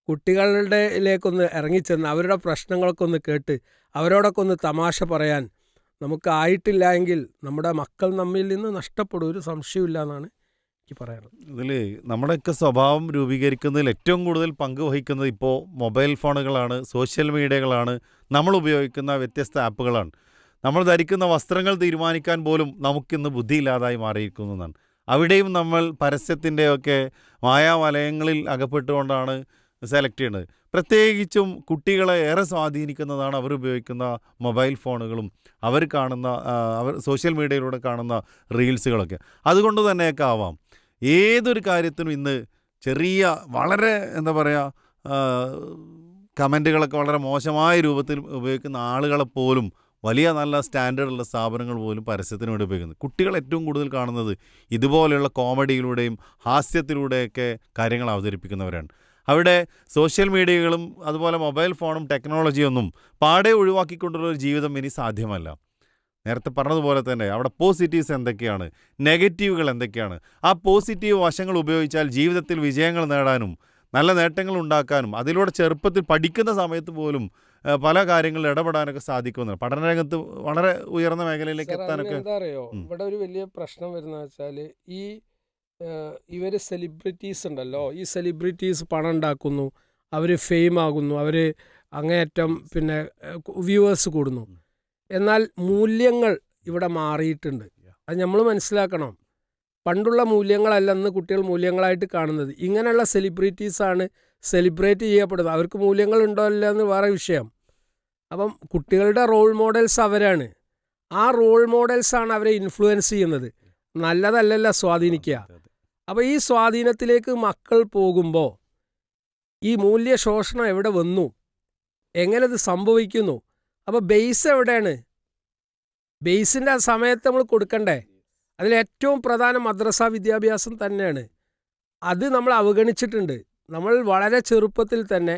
കുട്ടികളുടെയിലേക്കൊന്ന് ഇറങ്ങിച്ചെന്ന് അവരുടെ പ്രശ്നങ്ങളൊക്കെ ഒന്ന് കേട്ട് അവരോടൊക്കെ ഒന്ന് തമാശ പറയാൻ നമുക്കായിട്ടില്ല എങ്കിൽ നമ്മുടെ മക്കൾ നമ്മിൽ നിന്ന് നഷ്ടപ്പെടും, ഒരു സംശയമില്ല എന്നാണ് എനിക്ക് പറയാനുള്ളത്. ഇതിൽ നമ്മുടെയൊക്കെ സ്വഭാവം രൂപീകരിക്കുന്നതിൽ ഏറ്റവും കൂടുതൽ പങ്ക് വഹിക്കുന്നത് ഇപ്പോൾ മൊബൈൽ ഫോണുകളാണ്, സോഷ്യൽ മീഡിയകളാണ്, നമ്മൾ ഉപയോഗിക്കുന്ന വ്യത്യസ്ത ആപ്പുകളാണ്. നമ്മൾ ധരിക്കുന്ന വസ്ത്രങ്ങൾ തീരുമാനിക്കാൻ പോലും നമുക്കിന്ന് ബുദ്ധിയില്ലാതായി മാറിയിരിക്കുന്നതാണ്. അവിടെയും നമ്മൾ പരസ്യത്തിൻ്റെയൊക്കെ മായാവലയങ്ങളിൽ അകപ്പെട്ടുകൊണ്ടാണ് സെലക്ട് ചെയ്യുന്നത്. പ്രത്യേകിച്ചും കുട്ടികളെ ഏറെ സ്വാധീനിക്കുന്നതാണ് അവരുപയോഗിക്കുന്ന മൊബൈൽ ഫോണുകളും അവർ കാണുന്ന അവർ സോഷ്യൽ മീഡിയയിലൂടെ കാണുന്ന റീൽസുകളൊക്കെ. അതുകൊണ്ട് തന്നെയൊക്കെ ആവാം ഏതൊരു കാര്യത്തിനും ഇന്ന് ചെറിയ വളരെ എന്താ പറയുക കമൻറ്റുകളൊക്കെ വളരെ മോശമായ രൂപത്തിൽ ഉപയോഗിക്കുന്ന ആളുകളെപ്പോലും വലിയ നല്ല സ്റ്റാൻഡേർഡുള്ള സ്ഥാപനങ്ങൾ പോലും പരസ്യത്തിന് വേണ്ടി ഉപയോഗിക്കുന്നത്. കുട്ടികൾ ഏറ്റവും കൂടുതൽ കാണുന്നത് ഇതുപോലെയുള്ള കോമഡിയിലൂടെയും ഹാസ്യത്തിലൂടെയൊക്കെ കാര്യങ്ങൾ അവതരിപ്പിക്കുന്നവരാണ്. അവിടെ സോഷ്യൽ മീഡിയകളും അതുപോലെ മൊബൈൽ ഫോണും ടെക്നോളജിയൊന്നും പാടെ ഒഴിവാക്കിക്കൊണ്ടുള്ള ഒരു ജീവിതം ഇനി സാധ്യമല്ല. നേരത്തെ പറഞ്ഞതുപോലെ തന്നെ അവിടെ പോസിറ്റീവ്സ് എന്തൊക്കെയാണ്, നെഗറ്റീവുകൾ എന്തൊക്കെയാണ്, ആ പോസിറ്റീവ് വശങ്ങൾ ഉപയോഗിച്ചാൽ ജീവിതത്തിൽ വിജയങ്ങൾ നേടാനും നല്ല നേട്ടങ്ങൾ ഉണ്ടാക്കാനും അതിലൂടെ ചെറുപ്പത്തിൽ പഠിക്കുന്ന സമയത്ത് പോലും പല കാര്യങ്ങളിൽ ഇടപെടാനൊക്കെ സാധിക്കുമെന്നാണ്. പഠനരംഗത്ത് വളരെ ഉയർന്ന മേഖലയിലേക്ക് എത്താനൊക്കെ. എന്താ അറിയോ, ഇവിടെ ഒരു വലിയ പ്രശ്നം വരുന്ന വെച്ചാൽ ഈ ഇവർ സെലിബ്രിറ്റീസ് ഉണ്ടല്ലോ, ഈ സെലിബ്രിറ്റീസ് പണം ഉണ്ടാക്കുന്നു, അവർ ഫെയിം ആകുന്നു, അവർ അങ്ങേയറ്റം പിന്നെ വ്യൂവേഴ്സ് കൂടുന്നു. എന്നാൽ മൂല്യങ്ങൾ ഇവിടെ മാറിയിട്ടുണ്ട്. അത് നമ്മൾ മനസ്സിലാക്കണം. പണ്ടുള്ള മൂല്യങ്ങളല്ല ഇന്ന് കുട്ടികൾ മൂല്യങ്ങളായിട്ട് കാണുന്നത്. ഇങ്ങനെയുള്ള സെലിബ്രിറ്റീസാണ് സെലിബ്രേറ്റ് ചെയ്യപ്പെടുന്നത്. അവർക്ക് മൂല്യങ്ങളുണ്ടോ ഇല്ല എന്ന് വേറെ വിഷയം. അപ്പം കുട്ടികളുടെ റോൾ മോഡൽസ് അവരാണ്. ആ റോൾ മോഡൽസാണ് അവരെ ഇൻഫ്ലുവൻസ് ചെയ്യുന്നത്. നല്ലതല്ലല്ല സ്വാധീനിക്കുക. അപ്പോൾ ഈ സ്വാധീനത്തിലേക്ക് മക്കൾ പോകുമ്പോൾ ഈ മൂല്യശോഷണം എവിടെ വന്നു, എങ്ങനെ ഇത് സംഭവിക്കുന്നു? അപ്പോൾ ബേസ് എവിടെയാണ്? ബേസിൻ്റെ ആ സമയത്ത് നമ്മൾ കൊടുക്കണ്ടേ? അതിലേറ്റവും പ്രധാനം മദ്രസ വിദ്യാഭ്യാസം തന്നെയാണ്. അത് നമ്മൾ അവഗണിച്ചിട്ടുണ്ട്. നമ്മൾ വളരെ ചെറുപ്പത്തിൽ തന്നെ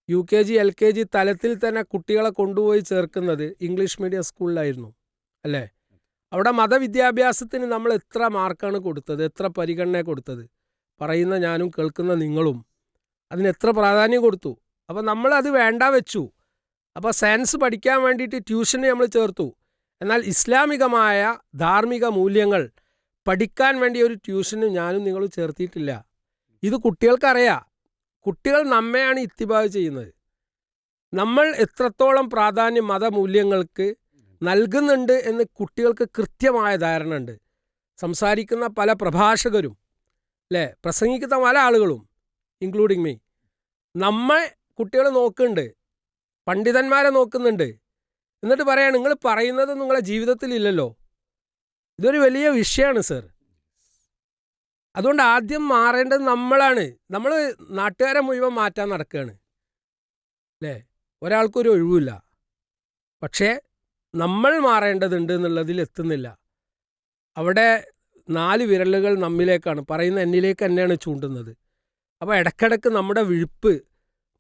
UKG LKG തലത്തിൽ തന്നെ കുട്ടികളെ കൊണ്ടുപോയി ചേർക്കുന്നത് ഇംഗ്ലീഷ് മീഡിയം സ്കൂളിലായിരുന്നു അല്ലേ? അവിടെ മതവിദ്യാഭ്യാസത്തിന് നമ്മൾ എത്ര മാർക്കാണ് കൊടുത്തത്, എത്ര പരിഗണന കൊടുത്തത്? പറയുന്ന ഞാനും കേൾക്കുന്ന നിങ്ങളും അതിന് എത്ര പ്രാധാന്യം കൊടുത്തു? അപ്പോൾ നമ്മളത് വേണ്ട വെച്ചു. അപ്പോൾ സയൻസ് പഠിക്കാൻ വേണ്ടിയിട്ട് ട്യൂഷന് നമ്മൾ ചേർത്തു. എന്നാൽ ഇസ്ലാമികമായ ധാർമ്മിക മൂല്യങ്ങൾ പഠിക്കാൻ വേണ്ടി ഒരു ട്യൂഷന് ഞാനും നിങ്ങളും ചേർത്തിയിട്ടില്ല. ഇത് കുട്ടികൾക്കറിയാം. കുട്ടികൾ നമ്മെയാണ് ഇത്തിബാ ചെയ്യുന്നത്. നമ്മൾ എത്രത്തോളം പ്രാധാന്യം മതമൂല്യങ്ങൾക്ക് നൽകുന്നുണ്ട് എന്ന് കുട്ടികൾക്ക് കൃത്യമായ ധാരണ ഉണ്ട്. സംസാരിക്കുന്ന പല പ്രഭാഷകരും അല്ലേ, പ്രസംഗിക്കുന്ന പല ആളുകളും ഇൻക്ലൂഡിങ് മീ, നമ്മെ കുട്ടികൾ നോക്കുന്നുണ്ട്, പണ്ഡിതന്മാരെ നോക്കുന്നുണ്ട്. എന്നിട്ട് പറയാണ് നിങ്ങൾ പറയുന്നത് നിങ്ങളെ ജീവിതത്തിലില്ലല്ലോ. ഇതൊരു വലിയ വിഷയമാണ് സർ. അതുകൊണ്ട് ആദ്യം മാറേണ്ടത് നമ്മളാണ്. നമ്മൾ നാട്ടുകാരെ മുഴുവൻ മാറ്റാൻ നടക്കുകയാണ് അല്ലേ? ഒരാൾക്കൊരു ഒഴിവില്ല. പക്ഷേ നമ്മൾ മാറേണ്ടതുണ്ട് എന്നുള്ളതിൽ എത്തുന്നില്ല. അവിടെ 4 വിരലുകൾ നമ്മിലേക്കാണ്, പറയുന്ന എന്നിലേക്ക് തന്നെയാണ് ചൂണ്ടുന്നത്. അപ്പോൾ ഇടയ്ക്കിടയ്ക്ക് നമ്മുടെ വിഴുപ്പ്,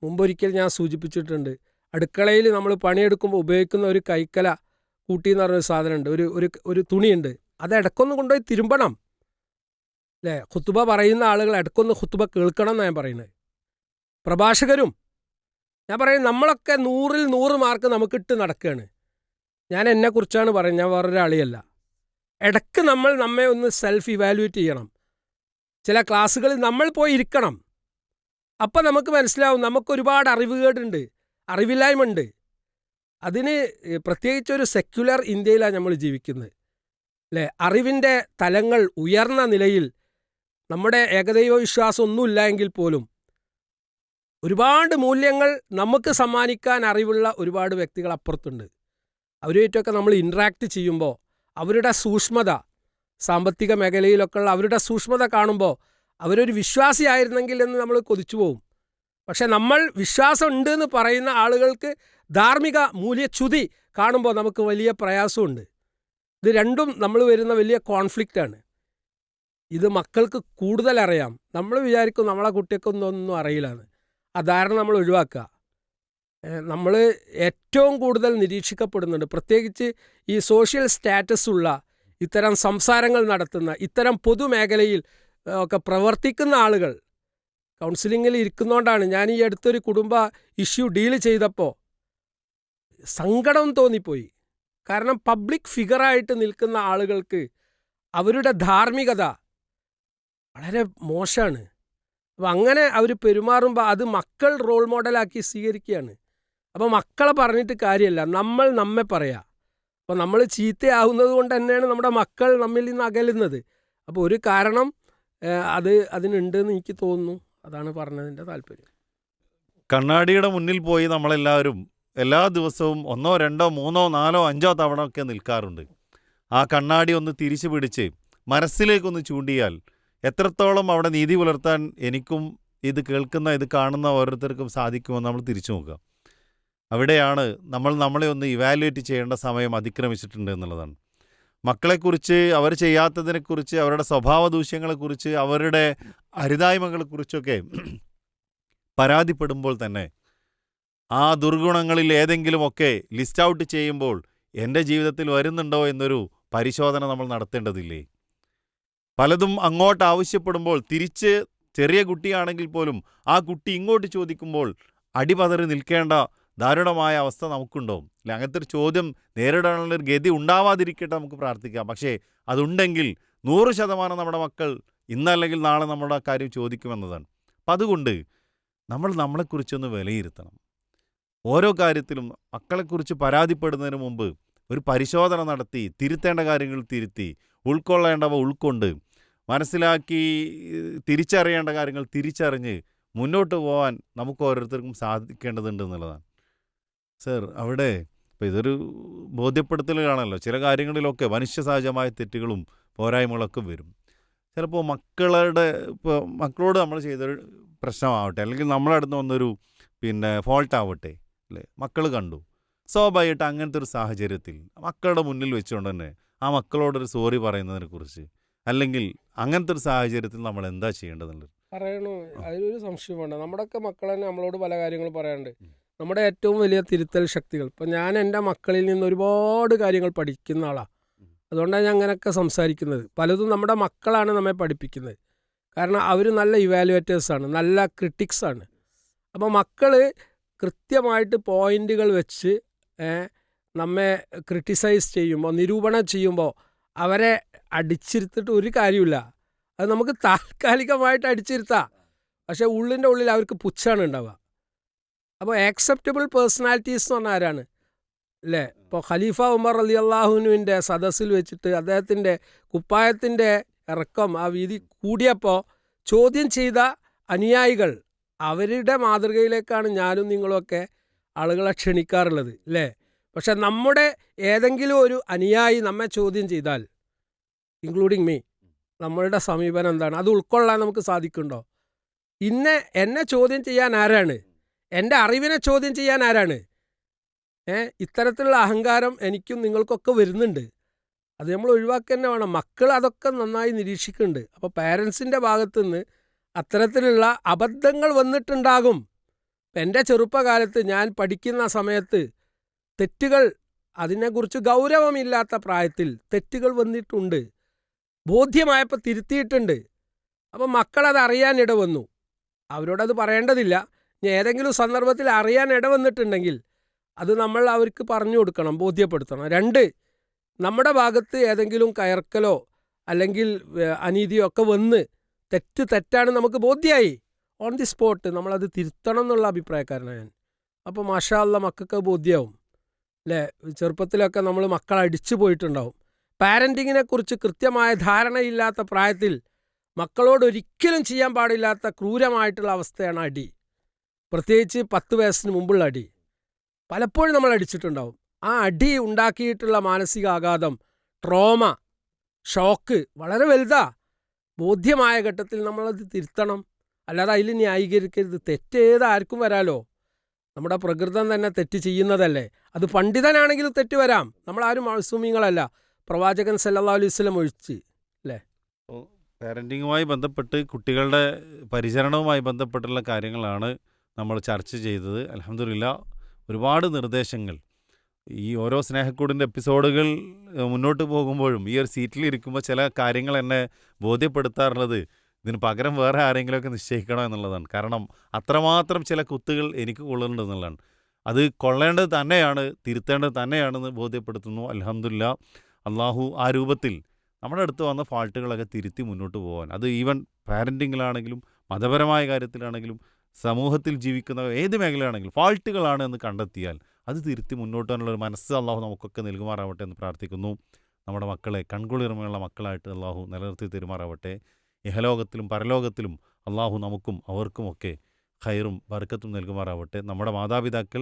മുമ്പൊരിക്കൽ ഞാൻ സൂചിപ്പിച്ചിട്ടുണ്ട്, അടുക്കളയിൽ നമ്മൾ പണിയെടുക്കുമ്പോൾ ഉപയോഗിക്കുന്ന ഒരു കൈക്കല കൂട്ടി എന്ന് പറഞ്ഞൊരു സാധനമുണ്ട്, ഒരു തുണിയുണ്ട്. അത് ഇടയ്ക്കൊന്ന് കൊണ്ടുപോയി തിരുമ്പണം അല്ലേ? ഖുത്തുബ പറയുന്ന ആളുകൾ ഇടയ്ക്കൊന്ന് ഖുത്തുബ കേൾക്കണം എന്നാണ് ഞാൻ പറയുന്നത്. പ്രഭാഷകരും ഞാൻ പറയും, നമ്മളൊക്കെ 100-ൽ 100 മാർക്ക് നമുക്കിട്ട് നടക്കുകയാണ്. ഞാൻ എന്നെക്കുറിച്ചാണ് പറയുന്നത്, ഞാൻ വേറൊരാളിയല്ല. ഇടയ്ക്ക് നമ്മൾ നമ്മെ ഒന്ന് സെൽഫ് ഇവാലുവേറ്റ് ചെയ്യണം. ചില ക്ലാസ്സുകളിൽ നമ്മൾ പോയി ഇരിക്കണം. അപ്പം നമുക്ക് മനസ്സിലാവും നമുക്കൊരുപാട് അറിവുകേടുണ്ട്, അറിവില്ലായ്മയുണ്ട്. അതിന് പ്രത്യേകിച്ചൊരു സെക്യുലർ ഇന്ത്യയിലാണ് നമ്മൾ ജീവിക്കുന്നത് അല്ലേ? അറിവിൻ്റെ തലങ്ങൾ ഉയർന്ന നിലയിൽ നമ്മുടെ ഏകദൈവ വിശ്വാസം ഒന്നുമില്ല എങ്കിൽ പോലും ഒരുപാട് മൂല്യങ്ങൾ നമുക്ക് സമ്മാനിക്കാൻ അറിവുള്ള ഒരുപാട് വ്യക്തികൾ അപ്പുറത്തുണ്ട്. അവരുമായിട്ടൊക്കെ നമ്മൾ ഇൻട്രാക്ട് ചെയ്യുമ്പോൾ അവരുടെ സൂക്ഷ്മത, സാമ്പത്തിക മേഖലയിലൊക്കെയുള്ള അവരുടെ സൂക്ഷ്മത കാണുമ്പോൾ അവരൊരു വിശ്വാസിയായിരുന്നെങ്കിൽ എന്ന് നമ്മൾ കൊതിച്ചു പോവും. പക്ഷെ നമ്മൾ വിശ്വാസം ഉണ്ട് എന്ന് പറയുന്ന ആളുകൾക്ക് ധാർമ്മിക മൂല്യച്യുതി കാണുമ്പോൾ നമുക്ക് വലിയ പ്രയാസമുണ്ട്. ഇത് രണ്ടും നമ്മൾ വരുന്ന വലിയ കോൺഫ്ലിക്റ്റാണ്. ഇത് മക്കൾക്ക് കൂടുതൽ അറിയാം. നമ്മൾ വിചാരിക്കും നമ്മളെ കുട്ടികൾക്കൊന്നും അറിയില്ലാന്ന്. ആ ധാരണ നമ്മൾ ഒഴിവാക്കുക. നമ്മൾ ഏറ്റവും കൂടുതൽ നിരീക്ഷിക്കപ്പെടുന്നുണ്ട്. പ്രത്യേകിച്ച് ഈ സോഷ്യൽ സ്റ്റാറ്റസ് ഉള്ള ഇത്തരം സംസാരങ്ങൾ നടത്തുന്ന ഇത്തരം പൊതുമേഖലയിൽ ഒക്കെ പ്രവർത്തിക്കുന്ന ആളുകൾ കൗൺസിലിങ്ങിൽ ഇരിക്കുന്നതുകൊണ്ടാണ് ഞാൻ ഈ അടുത്തൊരു കുടുംബ ഇഷ്യൂ ഡീൽ ചെയ്തപ്പോൾ സങ്കടം തോന്നിപ്പോയി. കാരണം പബ്ലിക് ഫിഗറായിട്ട് നിൽക്കുന്ന ആളുകൾക്ക് അവരുടെ ധാർമ്മികത വളരെ മോശമാണ്. അപ്പം അങ്ങനെ അവർ പെരുമാറുമ്പോൾ അത് മക്കൾ റോൾ മോഡലാക്കി സ്വീകരിക്കുകയാണ്. അപ്പോൾ മക്കളെ പറഞ്ഞിട്ട് കാര്യമല്ല, നമ്മൾ നമ്മെ പറയാം. അപ്പോൾ നമ്മൾ ചീത്തയാവുന്നത് കൊണ്ട് തന്നെയാണ് നമ്മുടെ മക്കൾ നമ്മിൽ നിന്ന് അകലുന്നത്. അപ്പോൾ ഒരു കാരണം അതിനുണ്ടെന്ന് എനിക്ക് തോന്നുന്നു. അതാണ് പറഞ്ഞതിൻ്റെ താല്പര്യം. കണ്ണാടിയുടെ മുന്നിൽ പോയി നമ്മളെല്ലാവരും എല്ലാ ദിവസവും 1, 2, 3, 4, 5 തവണ ഒക്കെ നിൽക്കാറുണ്ട്. ആ കണ്ണാടി ഒന്ന് തിരിച്ചു പിടിച്ച് മനസ്സിലേക്കൊന്ന് ചൂണ്ടിയാൽ എത്രത്തോളം അവിടെ നീതി പുലർത്താൻ എനിക്കും ഇത് കേൾക്കുന്ന ഇത് കാണുന്ന ഓരോരുത്തർക്കും സാധിക്കുമെന്ന് നമ്മൾ തിരിച്ചു നോക്കുക. അവിടെയാണ് നമ്മളെ ഒന്ന് ഇവാലുവേറ്റ് ചെയ്യേണ്ട സമയം അതിക്രമിച്ചിട്ടുണ്ട് എന്നുള്ളതാണ്. മക്കളെക്കുറിച്ച്, അവർ ചെയ്യാത്തതിനെക്കുറിച്ച്, അവരുടെ സ്വഭാവ ദൂഷ്യങ്ങളെക്കുറിച്ച്, അവരുടെ അരുതായ്മകളെക്കുറിച്ചൊക്കെ പരാതിപ്പെടുമ്പോൾ തന്നെ ആ ദുർഗുണങ്ങളിൽ ഏതെങ്കിലുമൊക്കെ ലിസ്റ്റ് ഔട്ട് ചെയ്യുമ്പോൾ എൻ്റെ ജീവിതത്തിൽ വരുന്നുണ്ടോ എന്നൊരു പരിശോധന നമ്മൾ നടത്തേണ്ടതില്ലേ? പലതും അങ്ങോട്ട് ആവശ്യപ്പെടുമ്പോൾ തിരിച്ച് ചെറിയ കുട്ടിയാണെങ്കിൽ പോലും ആ കുട്ടി ഇങ്ങോട്ട് ചോദിക്കുമ്പോൾ അടിപതറി നിൽക്കേണ്ട ദാരുണമായ അവസ്ഥ നമുക്കുണ്ടോ? അല്ലെ, അങ്ങനത്തെ ഒരു ചോദ്യം നേരിടാനുള്ളൊരു ഗതി ഉണ്ടാവാതിരിക്കട്ടെ, നമുക്ക് പ്രാർത്ഥിക്കാം. പക്ഷേ അതുണ്ടെങ്കിൽ 100% നമ്മുടെ മക്കൾ ഇന്നല്ലെങ്കിൽ നാളെ നമ്മുടെ കാര്യം ചോദിക്കുമെന്നതാണ്. അപ്പം അതുകൊണ്ട് നമ്മളെക്കുറിച്ചൊന്ന് വിലയിരുത്തണം. ഓരോ കാര്യത്തിലും മക്കളെക്കുറിച്ച് പരാതിപ്പെടുന്നതിന് മുമ്പ് ഒരു പരിശോധന നടത്തി തിരുത്തേണ്ട കാര്യങ്ങൾ തിരുത്തി, ഉൾക്കൊള്ളേണ്ടവ ഉൾക്കൊണ്ട്, മനസ്സിലാക്കി തിരിച്ചറിയേണ്ട കാര്യങ്ങൾ തിരിച്ചറിഞ്ഞ് മുന്നോട്ട് പോകാൻ നമുക്ക് ഓരോരുത്തർക്കും സാധിക്കേണ്ടതുണ്ട് എന്നുള്ളതാണ്. സർ, അവിടെ ഇപ്പോൾ ഇതൊരു ബോധ്യപ്പെടുത്തലുകളാണല്ലോ. ചില കാര്യങ്ങളിലൊക്കെ മനുഷ്യസഹജമായ തെറ്റുകളും പോരായ്മകളൊക്കെ വരും. ചിലപ്പോൾ മക്കളോട് നമ്മൾ ചെയ്തൊരു പ്രശ്നമാവട്ടെ, അല്ലെങ്കിൽ നമ്മളെ അടുത്ത് വന്നൊരു ഫോൾട്ട് ആവട്ടെ, അല്ലേ, മക്കൾ കണ്ടു. സ്വാഭാവികമായിട്ട് അങ്ങനത്തെ ഒരു സാഹചര്യത്തിൽ മക്കളുടെ മുന്നിൽ വെച്ചുകൊണ്ട് തന്നെ ആ മക്കളോടൊരു സോറി പറയുന്നതിനെക്കുറിച്ച്, അല്ലെങ്കിൽ അങ്ങനത്തെ ഒരു സാഹചര്യത്തിൽ നമ്മൾ എന്താ ചെയ്യേണ്ടതുള്ളത് പറയണോ? അതിലൊരു സംശയം വേണ്ട. നമ്മുടെയൊക്കെ മക്കൾ തന്നെ നമ്മളോട് പല കാര്യങ്ങളും പറയാറുണ്ട്. നമ്മുടെ ഏറ്റവും വലിയ തിരുത്തൽ ശക്തികൾ, ഇപ്പം ഞാൻ എൻ്റെ മക്കളിൽ നിന്ന് ഒരുപാട് കാര്യങ്ങൾ പഠിക്കുന്ന ആളാണ്. അതുകൊണ്ടാണ് ഞാൻ അങ്ങനെയൊക്കെ സംസാരിക്കുന്നത്. പലതും നമ്മുടെ മക്കളാണ് നമ്മെ പഠിപ്പിക്കുന്നത്. കാരണം അവർ നല്ല ഇവാലുവേറ്റേഴ്സാണ്, നല്ല ക്രിട്ടിക്സാണ്. അപ്പോൾ മക്കൾ കൃത്യമായിട്ട് പോയിൻ്റുകൾ വെച്ച് നമ്മെ ക്രിട്ടിസൈസ് ചെയ്യുമ്പോൾ, നിരൂപണം ചെയ്യുമ്പോൾ അവരെ അടിച്ചിരുത്തിട്ട് ഒരു കാര്യമില്ല. അത് നമുക്ക് താൽക്കാലികമായിട്ട് അടിച്ചിരുത്താം, പക്ഷേ ഉള്ളിൻ്റെ ഉള്ളിൽ അവർക്ക് പുച്ഛമാണ് ഉണ്ടാവുക. അപ്പോൾ ആക്സെപ്റ്റബിൾ പേഴ്സണാലിറ്റീസ് എന്ന് പറഞ്ഞാൽ ആരാണ്? അല്ലേ, ഇപ്പോൾ ഖലീഫ ഉമർ റളിയല്ലാഹുവിൻ്റെ സദസ്സിൽ വെച്ചിട്ട് അദ്ദേഹത്തിൻ്റെ കുപ്പായത്തിൻ്റെ ഇറക്കം ആ വീതി കൂടിയപ്പോൾ ചോദ്യം ചെയ്ത അനുയായികൾ, അവരുടെ മാതൃകയിലേക്കാണ് ഞാനും നിങ്ങളുമൊക്കെ ആളുകളെ ക്ഷണിക്കാറുള്ളത്, അല്ലേ? പക്ഷെ നമ്മുടെ ഏതെങ്കിലും ഒരു അനുയായി നമ്മെ ചോദ്യം ചെയ്താൽ, ഇൻക്ലൂഡിങ് മീ, നമ്മളുടെ സമീപനം എന്താണ്? അത് ഉൾക്കൊള്ളാൻ നമുക്ക് സാധിക്കുന്നുണ്ടോ? എന്നെ ചോദ്യം ചെയ്യാൻ ആരാണ്? എൻ്റെ അറിവിനെ ചോദ്യം ചെയ്യാൻ ആരാണ്? ഇത്തരത്തിലുള്ള അഹങ്കാരം എനിക്കും നിങ്ങൾക്കൊക്കെ വരുന്നുണ്ട്. അത് നമ്മൾ ഒഴിവാക്കുക തന്നെ വേണം. മക്കൾ അതൊക്കെ നന്നായി നിരീക്ഷിക്കുന്നുണ്ട്. അപ്പോൾ പാരൻസിൻ്റെ ഭാഗത്തുനിന്ന് അത്തരത്തിലുള്ള അബദ്ധങ്ങൾ വന്നിട്ടുണ്ടാകും. എൻ്റെ ചെറുപ്പകാലത്ത് ഞാൻ പഠിക്കുന്ന സമയത്ത് തെറ്റുകൾ, അതിനെക്കുറിച്ച് ഗൗരവമില്ലാത്ത പ്രായത്തിൽ തെറ്റുകൾ വന്നിട്ടുണ്ട്. ബോധ്യമായപ്പോൾ തിരുത്തിയിട്ടുണ്ട്. അപ്പം മക്കളത് അറിയാൻ ഇടവന്നു. അവരോടത് പറയേണ്ടതില്ല. ഇനി ഏതെങ്കിലും സന്ദർഭത്തിൽ അറിയാൻ ഇടവന്നിട്ടുണ്ടെങ്കിൽ അത് നമ്മൾ അവർക്ക് പറഞ്ഞു കൊടുക്കണം, ബോധ്യപ്പെടുത്തണം. 2, നമ്മുടെ ഭാഗത്ത് ഏതെങ്കിലും കയർക്കലോ അല്ലെങ്കിൽ അനീതിയോ ഒക്കെ വന്ന് തെറ്റാണ് നമുക്ക് ബോധ്യമായി, ഓൺ ദി സ്പോട്ട് നമ്മളത് തിരുത്തണം എന്നുള്ള അഭിപ്രായക്കാരനാണ് ഞാൻ. അപ്പോൾ മാഷാ അല്ലാ മക്കൾക്ക് ബോധ്യമാവും, അല്ലേ? ചെറുപ്പത്തിലൊക്കെ നമ്മൾ മക്കളെ അടിച്ചു പോയിട്ടുണ്ടാവും. പാരൻറ്റിങ്ങിനെ കുറിച്ച് കൃത്യമായ ധാരണയില്ലാത്ത പ്രായത്തിൽ മക്കളോട് ഒരിക്കലും ചെയ്യാൻ പാടില്ലാത്ത ക്രൂരമായിട്ടുള്ള അവസ്ഥയാണ് അടി. പ്രത്യേകിച്ച് 10 വയസ്സിന് മുമ്പുള്ള അടി. പലപ്പോഴും നമ്മൾ അടിച്ചിട്ടുണ്ടാവും. ആ അടി ഉണ്ടാക്കിയിട്ടുള്ള മാനസികാഘാതം, ട്രോമ, ഷോക്ക് വളരെ വലുതാ. ബോധ്യമായ ഘട്ടത്തിൽ നമ്മളത് തിരുത്തണം. അല്ലാതെ അതിൽ ന്യായീകരിക്കരുത്. തെറ്റേതാർക്കും വരാലോ. നമ്മുടെ പ്രകൃതം തന്നെ തെറ്റ് ചെയ്യുന്നതല്ലേ. അത് പണ്ഡിതനാണെങ്കിലും തെറ്റ് വരാം. നമ്മളാരും മഅ്സൂമീങ്ങളല്ല, പ്രവാചകൻ സല്ലല്ലാഹു അലൈഹി വസല്ലം ഒഴിച്ച്, അല്ലേ? പാരൻറ്റിങ്ങുമായി ബന്ധപ്പെട്ട്, കുട്ടികളുടെ പരിചരണവുമായി ബന്ധപ്പെട്ടുള്ള കാര്യങ്ങളാണ് നമ്മൾ ചർച്ച ചെയ്തത്. അൽഹംദുലില്ലാ, ഒരുപാട് നിർദ്ദേശങ്ങൾ ഈ ഓരോ സ്നേഹക്കൂടിൻ്റെ എപ്പിസോഡുകൾ മുന്നോട്ട് പോകുമ്പോഴും ഈ ഒരു സീറ്റിലിരിക്കുമ്പോൾ ചില കാര്യങ്ങൾ എന്നെ ബോധ്യപ്പെടുത്താറുള്ളത് ഇതിന് പകരം വേറെ ആരെങ്കിലുമൊക്കെ നിശ്ചയിക്കണം എന്നുള്ളതാണ്. കാരണം അത്രമാത്രം ചില കുത്തുകൾ എനിക്ക് കൊള്ളുന്നുണ്ട് എന്നുള്ളതാണ്. അത് കൊള്ളേണ്ടത് തന്നെയാണ്, തിരുത്തേണ്ടത് തന്നെയാണെന്ന് ബോധ്യപ്പെടുത്തുന്നു. അൽഹംദുലില്ലാ, അള്ളാഹു ആ രൂപത്തിൽ നമ്മുടെ അടുത്ത് വന്ന ഫാൾട്ടുകളൊക്കെ തിരുത്തി മുന്നോട്ട് പോകാൻ, അത് ഈവൻ പാരൻറ്റിങ്ങിലാണെങ്കിലും മതപരമായ കാര്യത്തിലാണെങ്കിലും സമൂഹത്തിൽ ജീവിക്കുന്ന ഏത് മേഖലയാണെങ്കിലും ഫാൾട്ടുകളാണ് എന്ന് കണ്ടെത്തിയാൽ അത് തിരുത്തി മുന്നോട്ട് പോകാനുള്ളൊരു മനസ്സ് അള്ളാഹു നമുക്കൊക്കെ നൽകുമാറാവട്ടെ എന്ന് പ്രാർത്ഥിക്കുന്നു. നമ്മുടെ മക്കളെ കൺകുളിർമയുള്ള മക്കളായിട്ട് അള്ളാഹു നിലനിർത്തി തരുമാറാവട്ടെ. ഇഹലോകത്തിലും പരലോകത്തിലും അള്ളാഹു നമുക്കും അവർക്കുമൊക്കെ ഖൈറും ബർക്കത്തും നൽകുമാറാവട്ടെ. നമ്മുടെ മാതാപിതാക്കൾ,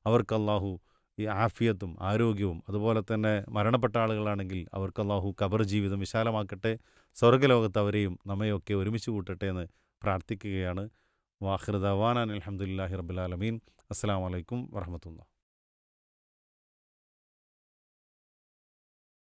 അവർക്ക് അള്ളാഹു ഈ ആഫിയത്തും ആരോഗ്യവും, അതുപോലെ തന്നെ മരണപ്പെട്ട ആളുകളാണെങ്കിൽ അവർക്ക് അള്ളാഹു ഖബർ ജീവിതം വിശാലമാക്കട്ടെ. സ്വർഗ്ഗലോകത്ത് അവരെയും നമ്മയൊക്കെ ഒരുമിച്ച് കൂട്ടട്ടെ എന്ന് പ്രാർത്ഥിക്കുകയാണ്. വാഖിർ ദഅ്വാനാ അൽഹംദുലില്ലാഹി റബ്ബിൽ ആലമീൻ. അസ്സലാമു അലൈക്കും വറഹ്മത്തുള്ളാഹി.